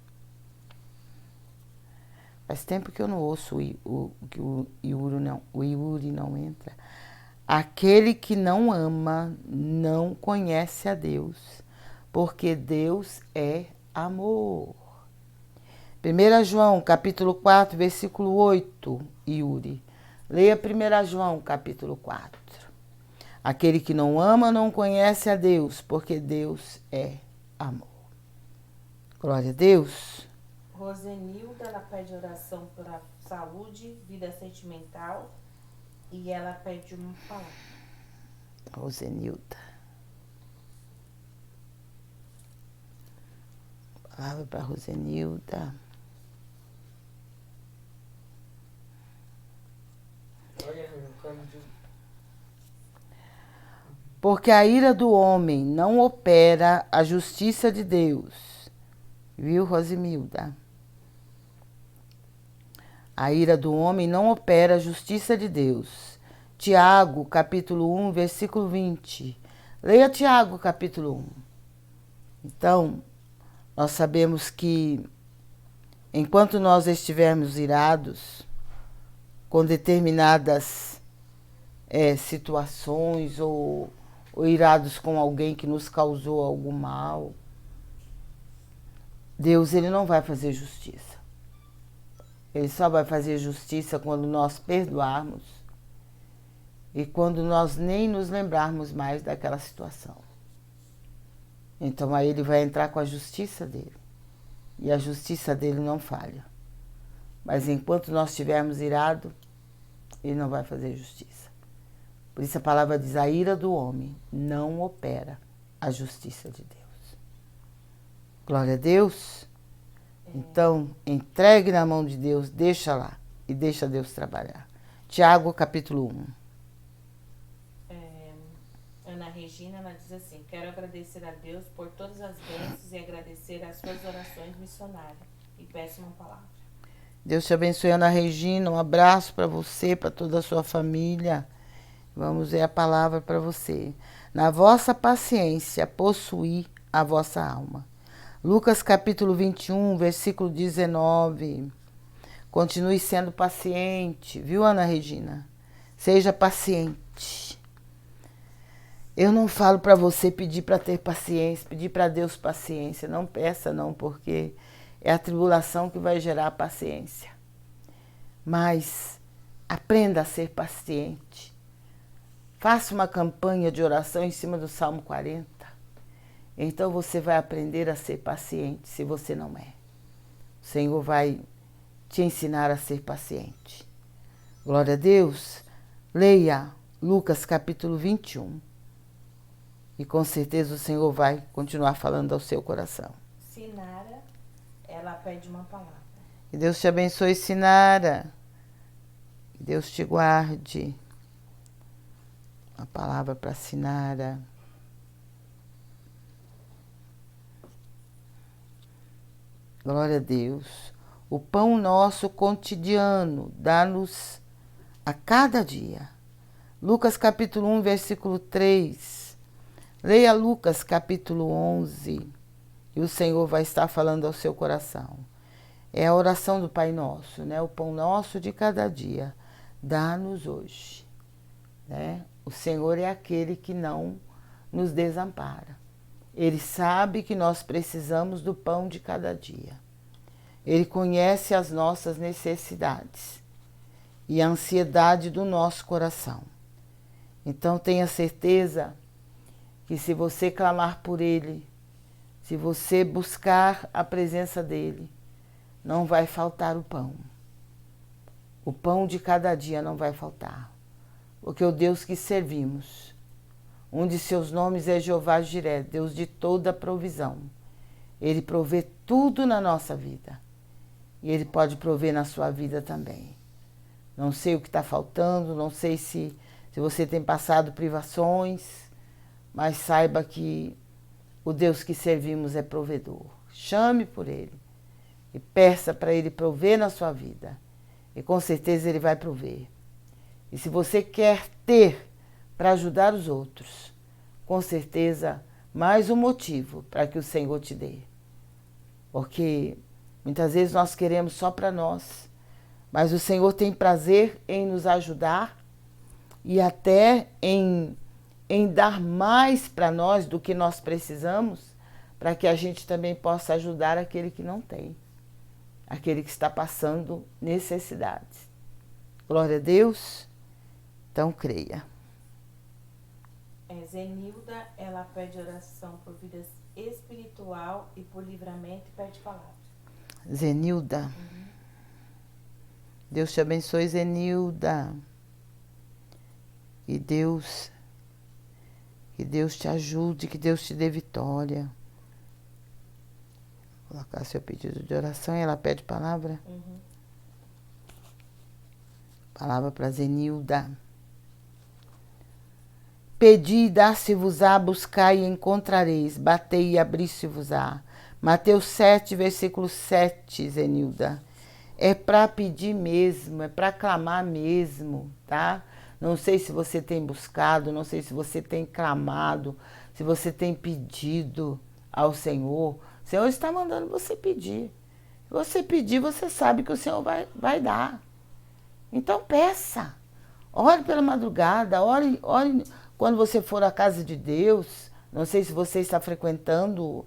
Faz tempo que eu não ouço o Yuri não entra. Aquele que não ama não conhece a Deus, porque Deus é amor. 1 João, capítulo 4, versículo 8, Yuri. Leia 1 João, capítulo 4. Aquele que não ama não conhece a Deus, porque Deus é amor. Glória a Deus. Rosenilda, ela pede oração pela saúde, vida sentimental, e ela pede uma palavra. Rosenilda. Palavra para Rosenilda. Porque a ira do homem não opera a justiça de Deus. Viu, Rosemilda? A ira do homem não opera a justiça de Deus. Tiago, capítulo 1, versículo 20. Leia Tiago, capítulo 1. Então, nós sabemos que enquanto nós estivermos irados com determinadas situações ou irados com alguém que nos causou algum mal, Deus ele não vai fazer justiça. Ele só vai fazer justiça quando nós perdoarmos e quando nós nem nos lembrarmos mais daquela situação. Então aí ele vai entrar com a justiça dele. E a justiça dele não falha. Mas enquanto nós estivermos irados, ele não vai fazer justiça. Por isso a palavra diz, a ira do homem não opera a justiça de Deus. Glória a Deus. Então, entregue na mão de Deus, deixa lá e deixa Deus trabalhar. Tiago, capítulo 1. Ana Regina, ela diz assim, quero agradecer a Deus por todas as bênçãos e agradecer as suas orações missionárias. E peço uma palavra. Deus te abençoe, Ana Regina. Um abraço para você, para toda a sua família. Vamos ver a palavra para você. Na vossa paciência, possuí a vossa alma. Lucas capítulo 21, versículo 19. Continue sendo paciente, viu, Ana Regina? Seja paciente. Eu não falo para você pedir para ter paciência, pedir para Deus paciência. Não peça não, porque é a tribulação que vai gerar a paciência. Mas aprenda a ser paciente. Faça uma campanha de oração em cima do Salmo 40. Então você vai aprender a ser paciente, se você não é. O Senhor vai te ensinar a ser paciente. Glória a Deus. Leia Lucas capítulo 21. E com certeza o Senhor vai continuar falando ao seu coração. Sinara, ela pede uma palavra. Que Deus te abençoe, Sinara. Que Deus te guarde. Uma palavra para Sinara. Glória a Deus. O pão nosso cotidiano dá-nos a cada dia. Lucas capítulo 1, versículo 3. Leia Lucas capítulo 11 e o Senhor vai estar falando ao seu coração. É a oração do Pai Nosso, né? O pão nosso de cada dia, dá-nos hoje. Né? O Senhor é aquele que não nos desampara. Ele sabe que nós precisamos do pão de cada dia. Ele conhece as nossas necessidades. e a ansiedade do nosso coração. Então tenha certeza que se você clamar por Ele, se você buscar a presença dEle, não vai faltar o pão. O pão de cada dia não vai faltar. Porque o Deus que servimos, um de seus nomes é Jeová Jiré, Deus de toda provisão. Ele provê tudo na nossa vida. E Ele pode prover na sua vida também. Não sei o que está faltando, não sei se você tem passado privações, mas saiba que o Deus que servimos é provedor. Chame por Ele e peça para Ele prover na sua vida. E com certeza Ele vai prover. E se você quer ter para ajudar os outros, com certeza mais um motivo para que o Senhor te dê. Porque muitas vezes nós queremos só para nós, mas o Senhor tem prazer em nos ajudar e até em dar mais para nós do que nós precisamos, para que a gente também possa ajudar aquele que não tem, aquele que está passando necessidades. Glória a Deus. Então creia. Zenilda, ela pede oração por vida espiritual e por livramento e pede palavras. Zenilda. Deus te abençoe, Zenilda. Que Deus te ajude, que Deus te dê vitória. Vou colocar seu pedido de oração e ela pede palavra. Palavra para Zenilda. Pedi e dar-se-vos-á, buscai e encontrareis, batei e abri-se-vos-á. Mateus 7, versículo 7, Zenilda. É para pedir mesmo, é para clamar mesmo, tá? Não sei se você tem buscado, não sei se você tem clamado, se você tem pedido ao Senhor. O Senhor está mandando você pedir. Se você pedir, você sabe que o Senhor vai dar. Então peça. Ore pela madrugada, ore quando você for à casa de Deus. Não sei se você está frequentando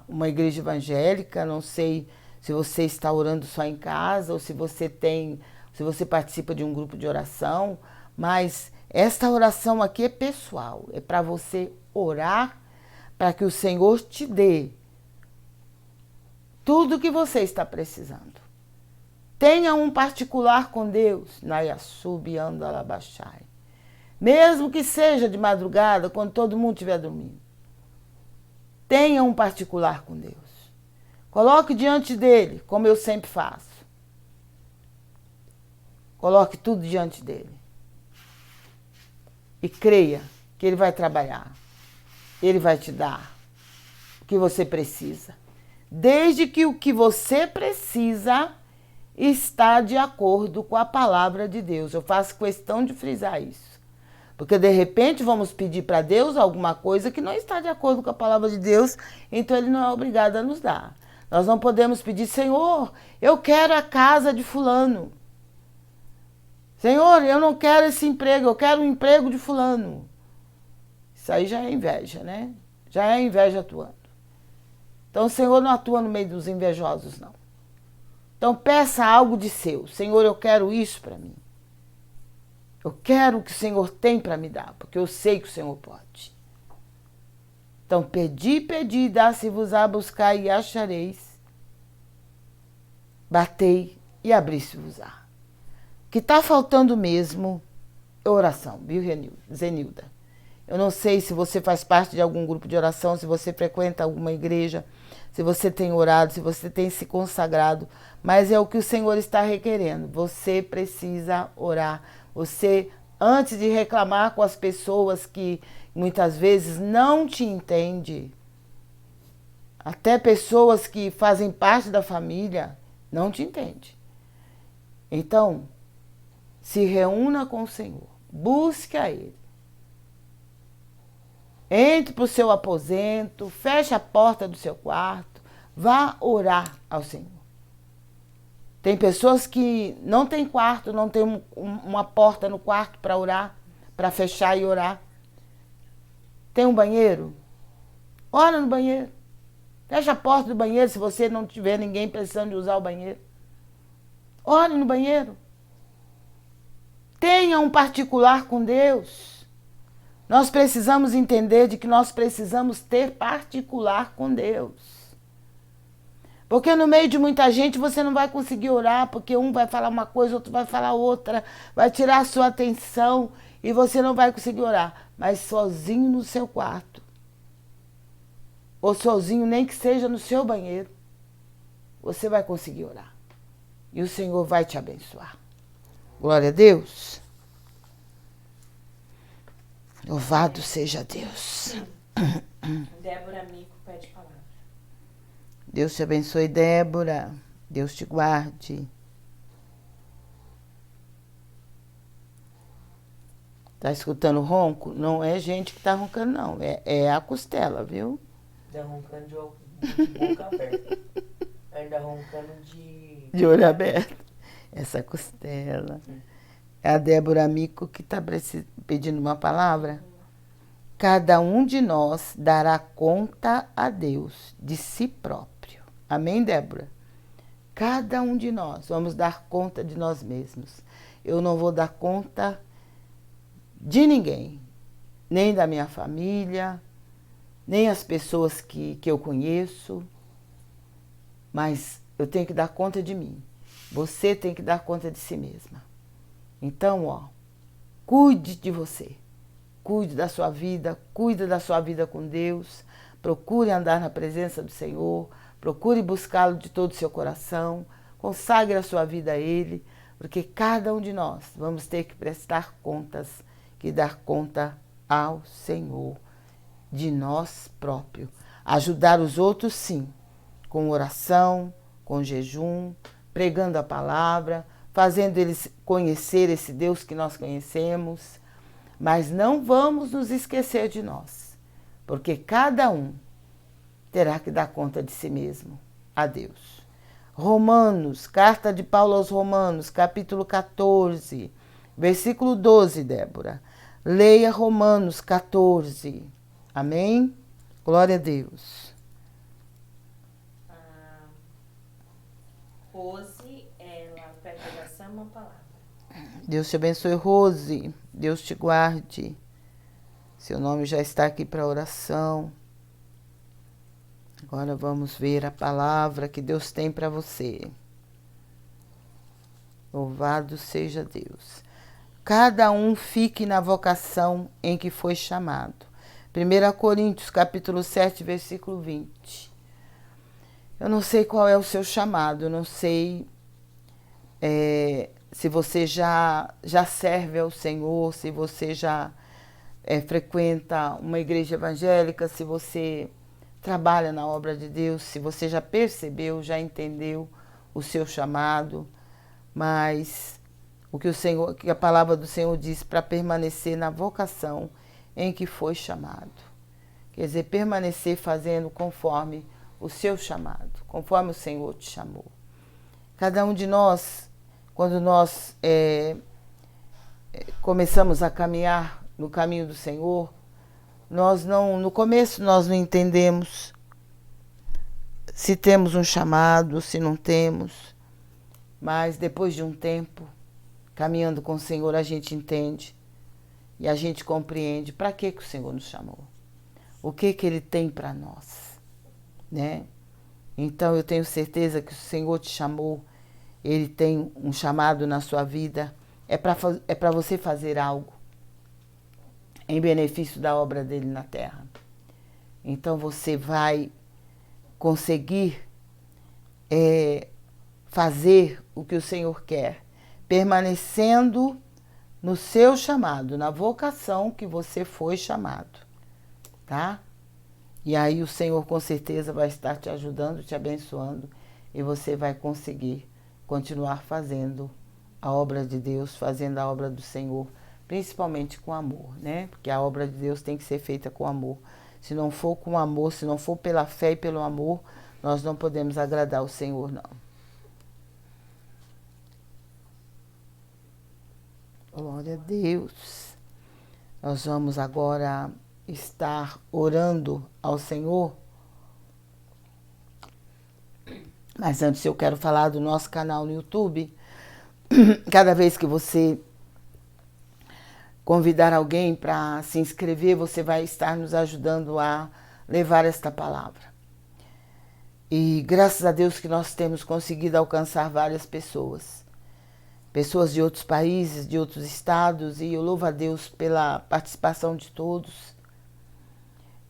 uma igreja evangélica, não sei se você está orando só em casa ou se você participa de um grupo de oração, mas esta oração aqui é pessoal, é para você orar para que o Senhor te dê tudo o que você está precisando. Tenha um particular com Deus, Nayasub Andalabachai. Mesmo que seja de madrugada, quando todo mundo estiver dormindo. Tenha um particular com Deus. Coloque diante dele, como eu sempre faço. Coloque tudo diante dele. E creia que ele vai trabalhar. Ele vai te dar o que você precisa. Desde que o que você precisa está de acordo com a palavra de Deus. Eu faço questão de frisar isso. Porque de repente vamos pedir para Deus alguma coisa que não está de acordo com a palavra de Deus, então Ele não é obrigado a nos dar. Nós não podemos pedir, Senhor, eu quero a casa de fulano. Senhor, eu não quero esse emprego, eu quero o emprego de fulano. Isso aí já é inveja, né? Já é inveja atuando. Então o Senhor não atua no meio dos invejosos, não. Então peça algo de seu. Senhor, eu quero isso para mim. Eu quero o que o Senhor tem para me dar, porque eu sei que o Senhor pode. Então, pedi, dá-se-vos-á, buscar e achareis. Batei e abri-se-vos-á. O que está faltando mesmo é oração, viu, Zenilda? Eu não sei se você faz parte de algum grupo de oração, se você frequenta alguma igreja, se você tem orado, se você tem se consagrado, mas é o que o Senhor está requerendo. Você precisa orar. Você, antes de reclamar com as pessoas que muitas vezes não te entendem, até pessoas que fazem parte da família, não te entendem. Então, se reúna com o Senhor, busque a Ele. Entre para o seu aposento, feche a porta do seu quarto, vá orar ao Senhor. Tem pessoas que não tem quarto, não tem uma porta no quarto para orar, para fechar e orar. Tem um banheiro? Ora no banheiro. Fecha a porta do banheiro se você não tiver ninguém precisando de usar o banheiro. Ore no banheiro. Tenha um particular com Deus. Nós precisamos entender de que nós precisamos ter particular com Deus. Porque no meio de muita gente você não vai conseguir orar, porque um vai falar uma coisa, outro vai falar outra, vai tirar a sua atenção e você não vai conseguir orar. Mas sozinho no seu quarto, ou sozinho nem que seja no seu banheiro, você vai conseguir orar. E o Senhor vai te abençoar. Glória a Deus. Louvado seja Deus. Débora Mico pede palavra. Deus te abençoe, Débora. Deus te guarde. Tá escutando ronco? Não é gente que tá roncando, não. É a costela, viu? Tá roncando de boca aberta. Ainda roncando de olho aberto. Essa costela. É a Débora Mico que está pedindo uma palavra. Cada um de nós dará conta a Deus de si próprio. Amém, Débora? Cada um de nós vamos dar conta de nós mesmos. Eu não vou dar conta de ninguém, nem da minha família, nem as pessoas que eu conheço, mas eu tenho que dar conta de mim. Você tem que dar conta de si mesma. Então, cuide de você, cuide da sua vida, cuide da sua vida com Deus, procure andar na presença do Senhor, procure buscá-lo de todo o seu coração, consagre a sua vida a Ele, porque cada um de nós vamos ter que prestar contas, que dar conta ao Senhor, de nós próprios. Ajudar os outros, sim, com oração, com jejum, pregando a palavra, fazendo eles conhecer esse Deus que nós conhecemos, mas não vamos nos esquecer de nós, porque cada um terá que dar conta de si mesmo a Deus. Romanos, carta de Paulo aos Romanos, capítulo 14, versículo 12, Débora. Leia Romanos 14. Amém? Glória a Deus. Rose, ela pede oração, uma palavra. Deus te abençoe, Rose. Deus te guarde. Seu nome já está aqui para oração. Agora vamos ver a palavra que Deus tem para você. Louvado seja Deus. Cada um fique na vocação em que foi chamado. 1 Coríntios, capítulo 7, versículo 20. Eu não sei qual é o seu chamado, eu não sei se você já serve ao Senhor, se você já frequenta uma igreja evangélica, se você trabalha na obra de Deus, se você já percebeu, já entendeu o seu chamado, mas o que a palavra do Senhor diz para permanecer na vocação em que foi chamado. Quer dizer, permanecer fazendo conforme o seu chamado, conforme o Senhor te chamou. Cada um de nós, quando nós começamos a caminhar no caminho do Senhor, no começo nós não entendemos se temos um chamado, se não temos, mas depois de um tempo, caminhando com o Senhor, a gente entende e a gente compreende para que o Senhor nos chamou, o que Ele tem para nós, né? Então eu tenho certeza que o Senhor te chamou, Ele tem um chamado na sua vida, é para você fazer algo em benefício da obra dele na terra. Então você vai conseguir fazer o que o Senhor quer, permanecendo no seu chamado, na vocação que você foi chamado, tá? E aí o Senhor com certeza vai estar te ajudando, te abençoando, e você vai conseguir continuar fazendo a obra de Deus, fazendo a obra do Senhor, principalmente com amor, né? Porque a obra de Deus tem que ser feita com amor. Se não for com amor, se não for pela fé e pelo amor, nós não podemos agradar o Senhor, não. Glória a Deus. Nós vamos agora estar orando ao Senhor. Mas antes eu quero falar do nosso canal no YouTube. Cada vez que você convidar alguém para se inscrever, você vai estar nos ajudando a levar esta palavra. E graças a Deus que nós temos conseguido alcançar várias pessoas. Pessoas de outros países, de outros estados, e eu louvo a Deus pela participação de todos.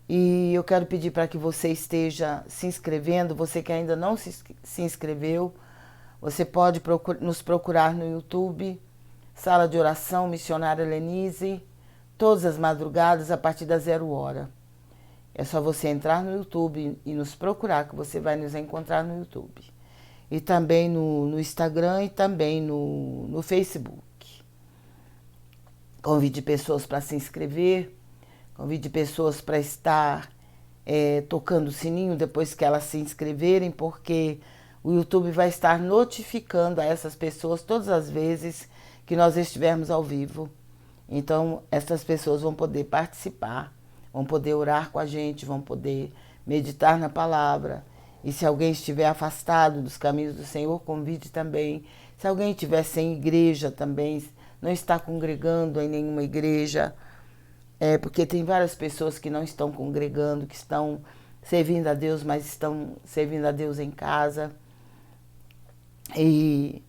E eu quero pedir para que você esteja se inscrevendo, você que ainda não se inscreveu, você pode nos procurar no YouTube, Sala de Oração Missionária Lenise, todas as madrugadas a partir das 0h. É só você entrar no YouTube e nos procurar, que você vai nos encontrar no YouTube. E também no Instagram e também no Facebook. Convide pessoas para se inscrever, convide pessoas para estar tocando o sininho depois que elas se inscreverem, porque o YouTube vai estar notificando a essas pessoas todas as vezes que nós estivermos ao vivo. Então, essas pessoas vão poder participar, vão poder orar com a gente, vão poder meditar na palavra. E se alguém estiver afastado dos caminhos do Senhor, convide também. Se alguém estiver sem igreja também, não está congregando em nenhuma igreja, porque tem várias pessoas que não estão congregando, que estão servindo a Deus, mas estão servindo a Deus em casa. E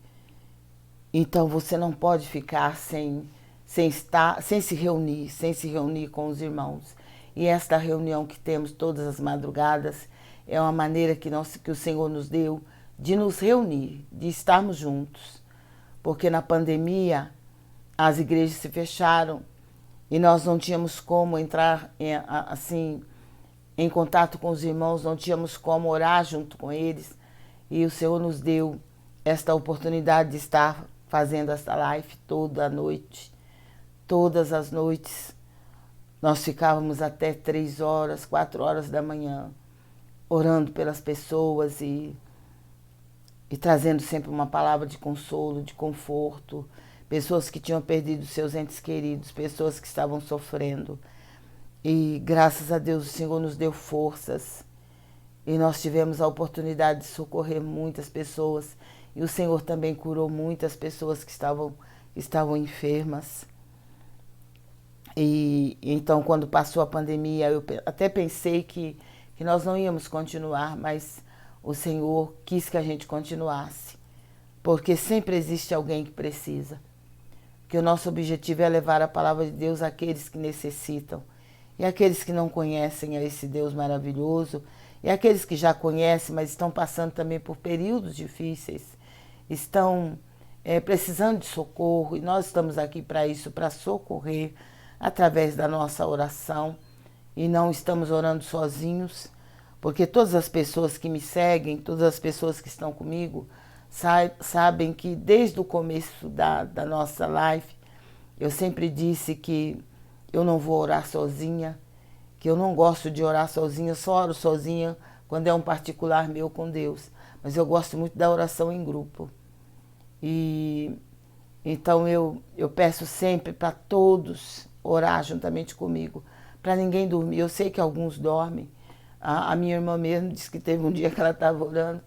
então você não pode ficar sem se reunir com os irmãos. E esta reunião que temos todas as madrugadas é uma maneira que o Senhor nos deu de nos reunir, de estarmos juntos. Porque na pandemia as igrejas se fecharam e nós não tínhamos como entrar em contato com os irmãos, não tínhamos como orar junto com eles. E o Senhor nos deu esta oportunidade de estar fazendo esta live toda a noite. Todas as noites nós ficávamos até 3h, 4h da manhã, orando pelas pessoas e trazendo sempre uma palavra de consolo, de conforto. Pessoas que tinham perdido seus entes queridos, pessoas que estavam sofrendo. E graças a Deus o Senhor nos deu forças e nós tivemos a oportunidade de socorrer muitas pessoas. E o Senhor também curou muitas pessoas que estavam enfermas. E então, quando passou a pandemia, eu até pensei que nós não íamos continuar, mas o Senhor quis que a gente continuasse, porque sempre existe alguém que precisa. Porque o nosso objetivo é levar a palavra de Deus àqueles que necessitam, e àqueles que não conhecem a esse Deus maravilhoso, e àqueles que já conhecem, mas estão passando também por períodos difíceis, estão precisando de socorro, e nós estamos aqui para isso, para socorrer, através da nossa oração, e não estamos orando sozinhos, porque todas as pessoas que me seguem, todas as pessoas que estão comigo, sabem que desde o começo da nossa live, eu sempre disse que eu não vou orar sozinha, que eu não gosto de orar sozinha, só oro sozinha quando é um particular meu com Deus, mas eu gosto muito da oração em grupo. E então eu peço sempre para todos orar juntamente comigo, para ninguém dormir. Eu sei que alguns dormem. A minha irmã mesmo disse que teve um dia que ela estava orando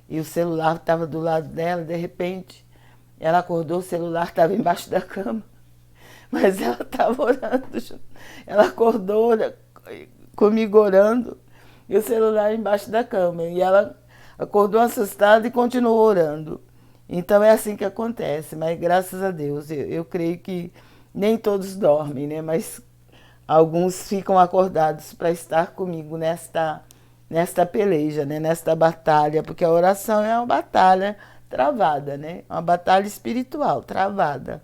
e o celular estava do lado dela, de repente ela acordou, o celular estava embaixo da cama, mas ela estava orando. Ela acordou comigo orando e o celular embaixo da cama, e ela acordou assustada e continuou orando. Então é assim que acontece, mas graças a Deus, eu creio que nem todos dormem, né? Mas alguns ficam acordados para estar comigo nesta peleja, né? Nesta batalha, porque a oração é uma batalha travada, né? Uma batalha espiritual travada,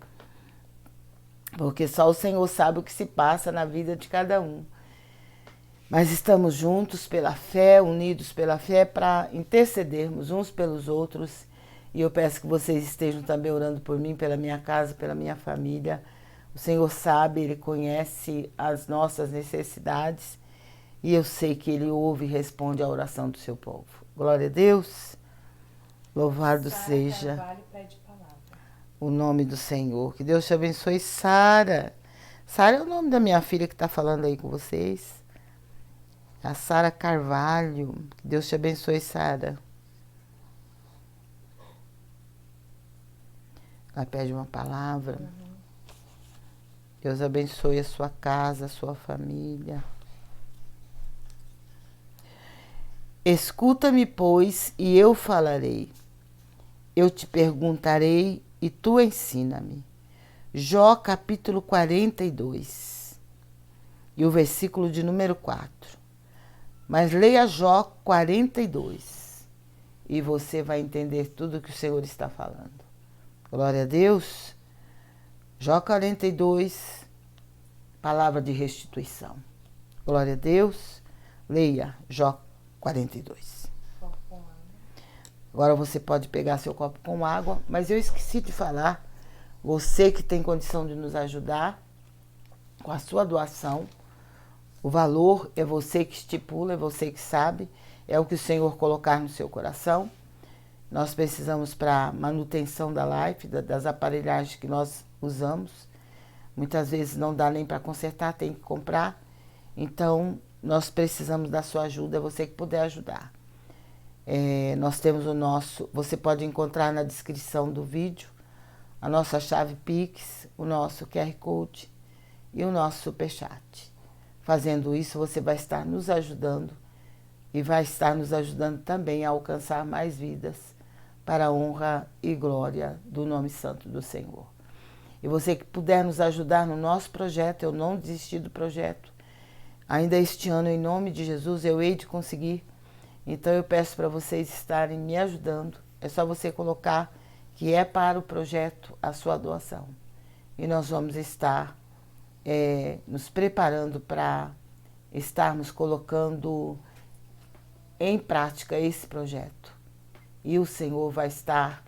porque só o Senhor sabe o que se passa na vida de cada um. Mas estamos juntos pela fé, unidos pela fé, para intercedermos uns pelos outros. E eu peço que vocês estejam também orando por mim, pela minha casa, pela minha família. O Senhor sabe, Ele conhece as nossas necessidades e eu sei que Ele ouve e responde à oração do seu povo. Glória a Deus, louvado seja o nome do Senhor. Que Deus te abençoe, Sara. Sara é o nome da minha filha que está falando aí com vocês. A Sara Carvalho. Que Deus te abençoe, Sara. Ela pede uma palavra. Deus abençoe a sua casa, a sua família. Escuta-me, pois, e eu falarei. Eu te perguntarei e tu ensina-me. Jó capítulo 42. E o versículo de número 4. Mas leia Jó 42 e você vai entender tudo que o Senhor está falando. Glória a Deus. Jó 42, palavra de restituição. Glória a Deus. Leia Jó 42. Agora você pode pegar seu copo com água, mas eu esqueci de falar. Você que tem condição de nos ajudar com a sua doação, o valor é você que estipula, é você que sabe, é o que o Senhor colocar no seu coração. Nós precisamos para manutenção da live, das aparelhagens que nós usamos. Muitas vezes não dá nem para consertar, tem que comprar. Então, nós precisamos da sua ajuda, é você que puder ajudar. Nós temos o nosso, você pode encontrar na descrição do vídeo, a nossa chave Pix, o nosso QR Code e o nosso Superchat. Fazendo isso, você vai estar nos ajudando e vai estar nos ajudando também a alcançar mais vidas para a honra e glória do nome santo do Senhor. E você que puder nos ajudar no nosso projeto, eu não desisti do projeto. Ainda este ano, em nome de Jesus, eu hei de conseguir. Então eu peço para vocês estarem me ajudando. É só você colocar que é para o projeto a sua doação. E nós vamos estar nos preparando para estarmos colocando em prática esse projeto. E o Senhor vai estar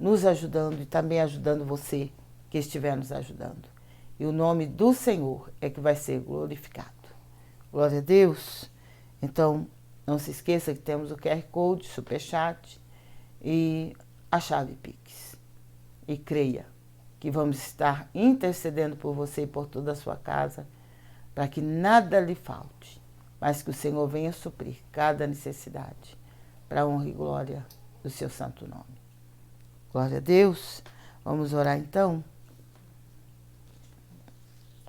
nos ajudando e também ajudando você que estiver nos ajudando. E o nome do Senhor é que vai ser glorificado. Glória a Deus. Então, não se esqueça que temos o QR Code, Superchat e a chave Pix. E creia que vamos estar intercedendo por você e por toda a sua casa, para que nada lhe falte, mas que o Senhor venha suprir cada necessidade, para a honra e glória do seu santo nome. Glória a Deus. Vamos orar então?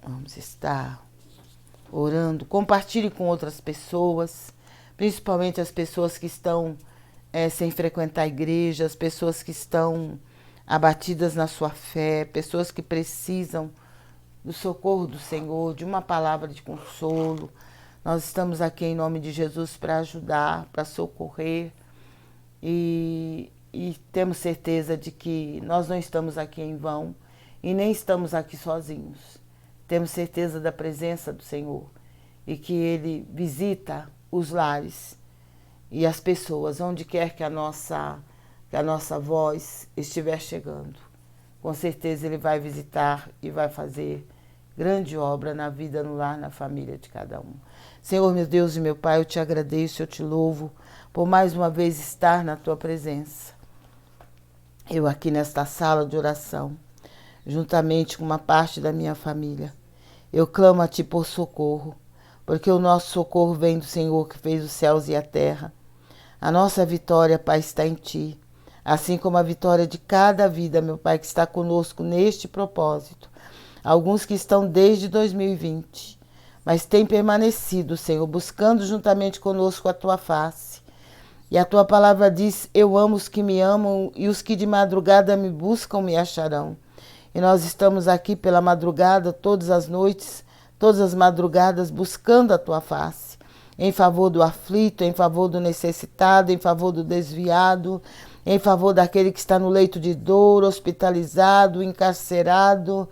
Vamos estar orando. Compartilhe com outras pessoas, principalmente as pessoas que estão sem frequentar a igreja, as pessoas que estão abatidas na sua fé, pessoas que precisam do socorro do Senhor, de uma palavra de consolo. Nós estamos aqui em nome de Jesus para ajudar, para socorrer e temos certeza de que nós não estamos aqui em vão e nem estamos aqui sozinhos. Temos certeza da presença do Senhor e que Ele visita os lares e as pessoas, onde quer que a nossa voz estiver chegando. Com certeza Ele vai visitar e vai fazer grande obra na vida, no lar, na família de cada um. Senhor, meu Deus e meu Pai, eu te agradeço, eu te louvo por mais uma vez estar na Tua presença. Eu aqui nesta sala de oração, juntamente com uma parte da minha família, eu clamo a Ti por socorro, porque o nosso socorro vem do Senhor que fez os céus e a terra. A nossa vitória, Pai, está em Ti, assim como a vitória de cada vida, meu Pai, que está conosco neste propósito. Alguns que estão desde 2020, mas têm permanecido, Senhor, buscando juntamente conosco a Tua face. E a Tua palavra diz, eu amo os que me amam e os que de madrugada me buscam me acharão. E nós estamos aqui pela madrugada, todas as noites, todas as madrugadas, buscando a Tua face, em favor do aflito, em favor do necessitado, em favor do desviado, em favor daquele que está no leito de dor, hospitalizado, encarcerado.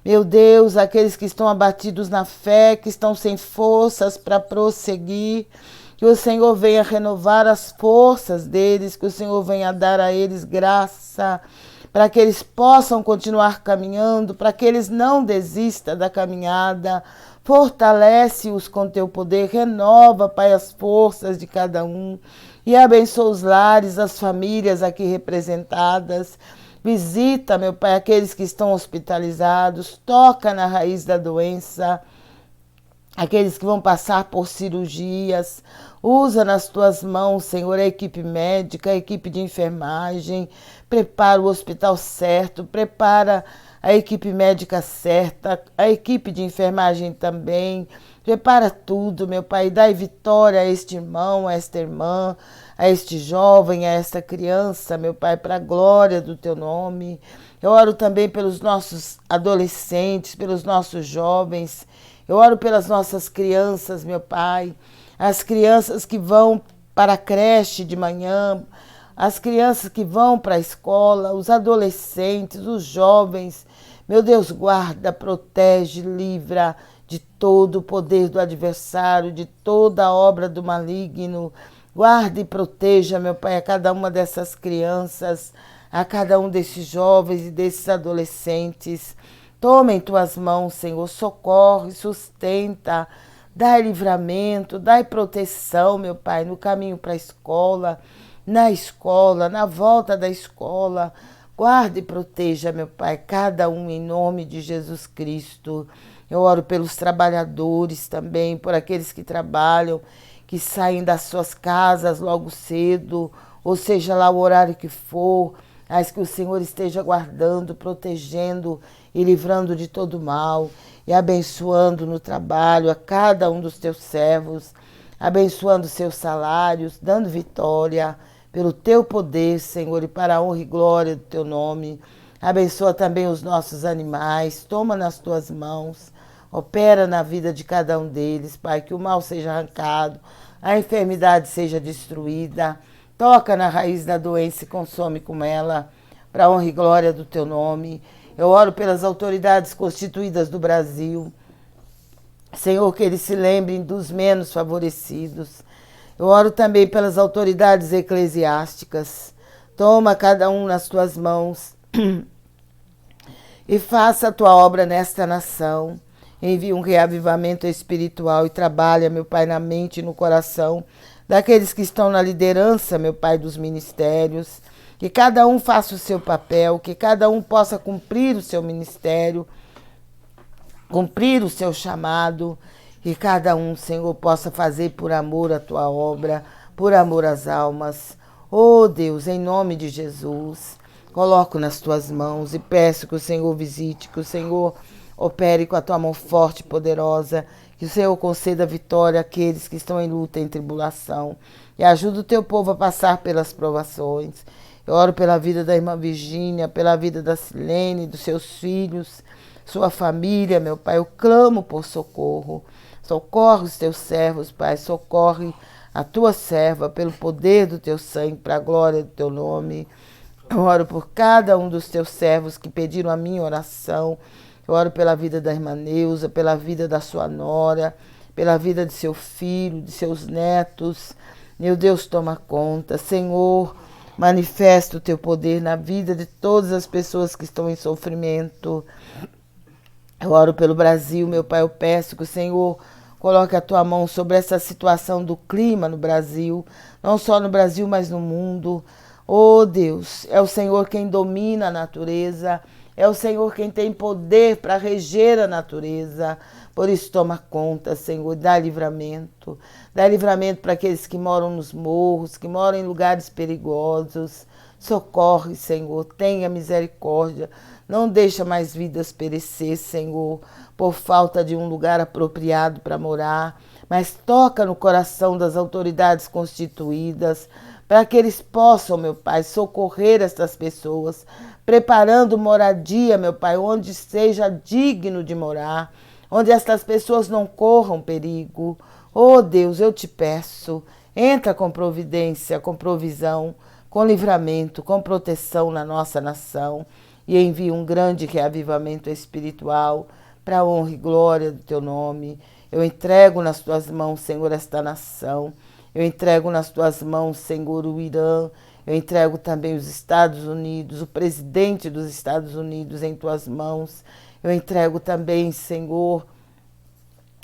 Meu Deus, aqueles que estão abatidos na fé, que estão sem forças para prosseguir, que o Senhor venha renovar as forças deles, que o Senhor venha dar a eles graça, para que eles possam continuar caminhando, para que eles não desistam da caminhada. Fortalece-os com Teu poder, renova, Pai, as forças de cada um e abençoa os lares, as famílias aqui representadas. Visita, meu Pai, aqueles que estão hospitalizados, toca na raiz da doença, aqueles que vão passar por cirurgias. Usa nas tuas mãos, Senhor, a equipe médica, a equipe de enfermagem. Prepara o hospital certo, prepara a equipe médica certa, a equipe de enfermagem também. Prepara tudo, meu Pai. Dai vitória a este irmão, a esta irmã, a este jovem, a esta criança, meu Pai, para a glória do teu nome. Eu oro também pelos nossos adolescentes, pelos nossos jovens. Eu oro pelas nossas crianças, meu Pai. As crianças que vão para a creche de manhã, as crianças que vão para a escola, os adolescentes, os jovens. Meu Deus, guarda, protege, livra de todo o poder do adversário, de toda a obra do maligno. Guarda e proteja, meu Pai, a cada uma dessas crianças, a cada um desses jovens e desses adolescentes. Toma em tuas mãos, Senhor, socorre, sustenta, dai livramento, dai proteção, meu Pai, no caminho para a escola, na volta da escola. Guarda e proteja, meu Pai, cada um em nome de Jesus Cristo. Eu oro pelos trabalhadores também, por aqueles que trabalham, que saem das suas casas logo cedo, ou seja lá o horário que for, mas que o Senhor esteja guardando, protegendo e livrando de todo mal e abençoando no trabalho a cada um dos teus servos, abençoando seus salários, dando vitória pelo teu poder, Senhor, e para a honra e glória do teu nome. Abençoa também os nossos animais, toma nas tuas mãos, opera na vida de cada um deles, Pai, que o mal seja arrancado, a enfermidade seja destruída. Toca na raiz da doença e consome com ela, para a honra e glória do teu nome. Eu oro pelas autoridades constituídas do Brasil. Senhor, que eles se lembrem dos menos favorecidos. Eu oro também pelas autoridades eclesiásticas. Toma cada um nas tuas mãos e faça a tua obra nesta nação. Envia um reavivamento espiritual e trabalha, meu Pai, na mente e no coração daqueles que estão na liderança, meu Pai, dos ministérios, que cada um faça o seu papel, que cada um possa cumprir o seu ministério, cumprir o seu chamado, que cada um, Senhor, possa fazer por amor a tua obra, por amor às almas. Oh Deus, em nome de Jesus, coloco nas tuas mãos e peço que o Senhor visite, que o Senhor opere com a tua mão forte e poderosa, que o Senhor conceda vitória àqueles que estão em luta e em tribulação. E ajuda o teu povo a passar pelas provações. Eu oro pela vida da irmã Virgínia, pela vida da Silene, dos seus filhos, sua família, meu Pai. Eu clamo por socorro. Socorre os teus servos, Pai. Socorre a tua serva pelo poder do teu sangue, para a glória do teu nome. Eu oro por cada um dos teus servos que pediram a minha oração. Eu oro pela vida da irmã Neuza, pela vida da sua nora, pela vida de seu filho, de seus netos. Meu Deus, toma conta. Senhor, manifesta o teu poder na vida de todas as pessoas que estão em sofrimento. Eu oro pelo Brasil, meu Pai. Eu peço que o Senhor coloque a tua mão sobre essa situação do clima no Brasil, não só no Brasil, mas no mundo. Oh Deus, é o Senhor quem domina a natureza. É o Senhor quem tem poder para reger a natureza. Por isso, toma conta, Senhor, dá livramento. Dá livramento para aqueles que moram nos morros, que moram em lugares perigosos. Socorre, Senhor, tenha misericórdia. Não deixa mais vidas perecer, Senhor, por falta de um lugar apropriado para morar. Mas toca no coração das autoridades constituídas, para que eles possam, meu Pai, socorrer estas pessoas, preparando moradia, meu Pai, onde seja digno de morar, onde estas pessoas não corram perigo. Oh Deus, eu te peço, entra com providência, com provisão, com livramento, com proteção na nossa nação e envia um grande reavivamento espiritual para a honra e glória do teu nome. Eu entrego nas tuas mãos, Senhor, esta nação. Eu entrego nas tuas mãos, Senhor, o Irã. Eu entrego também os Estados Unidos, o presidente dos Estados Unidos em tuas mãos. Eu entrego também, Senhor,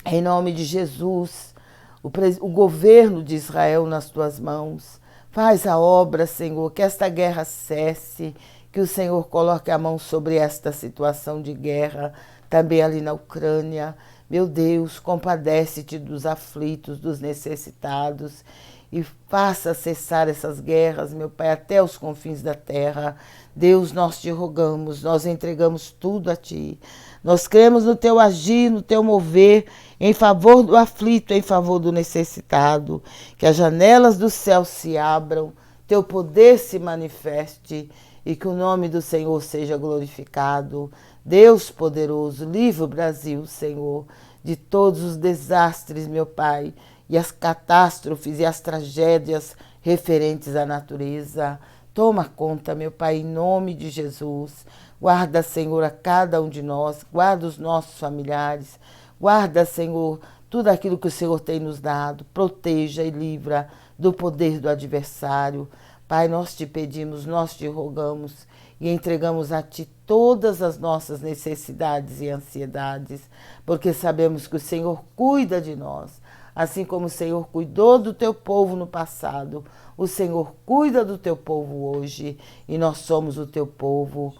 em nome de Jesus, o governo de Israel nas tuas mãos. Faz a obra, Senhor, que esta guerra cesse, que o Senhor coloque a mão sobre esta situação de guerra, também ali na Ucrânia. Meu Deus, compadece-te dos aflitos, dos necessitados e faça cessar essas guerras, meu Pai, até os confins da terra. Deus, nós te rogamos, nós entregamos tudo a Ti. Nós cremos no Teu agir, no Teu mover, em favor do aflito, em favor do necessitado. Que as janelas do céu se abram, Teu poder se manifeste e que o nome do Senhor seja glorificado. Deus poderoso, livra o Brasil, Senhor, de todos os desastres, meu Pai, e as catástrofes e as tragédias referentes à natureza. Toma conta, meu Pai, em nome de Jesus. Guarda, Senhor, a cada um de nós, guarda os nossos familiares, guarda, Senhor, tudo aquilo que o Senhor tem nos dado, proteja e livra do poder do adversário. Pai, nós te pedimos, nós te rogamos e entregamos a Ti todas as nossas necessidades e ansiedades, porque sabemos que o Senhor cuida de nós. Assim como o Senhor cuidou do Teu povo no passado, o Senhor cuida do Teu povo hoje e nós somos o Teu povo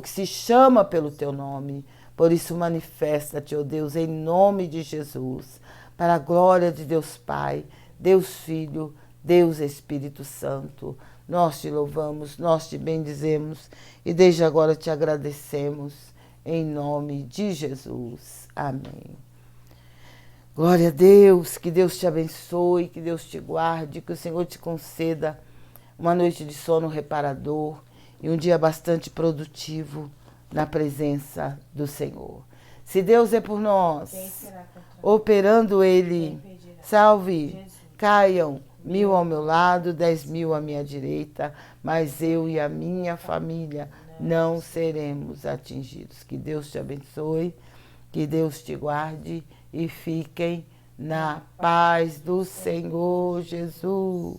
que se chama pelo Teu nome. Por isso manifesta-te, ó Deus, em nome de Jesus, para a glória de Deus Pai, Deus Filho, Deus Espírito Santo. Nós te louvamos, nós te bendizemos e desde agora te agradecemos, em nome de Jesus. Amém. Glória a Deus, que Deus te abençoe, que Deus te guarde, que o Senhor te conceda uma noite de sono reparador e um dia bastante produtivo na presença do Senhor. Se Deus é por nós, operando Ele, salve, caiam 1000 ao meu lado, 10.000 à minha direita, mas eu e a minha família não seremos atingidos. Que Deus te abençoe, que Deus te guarde e fiquem na paz do Senhor Jesus.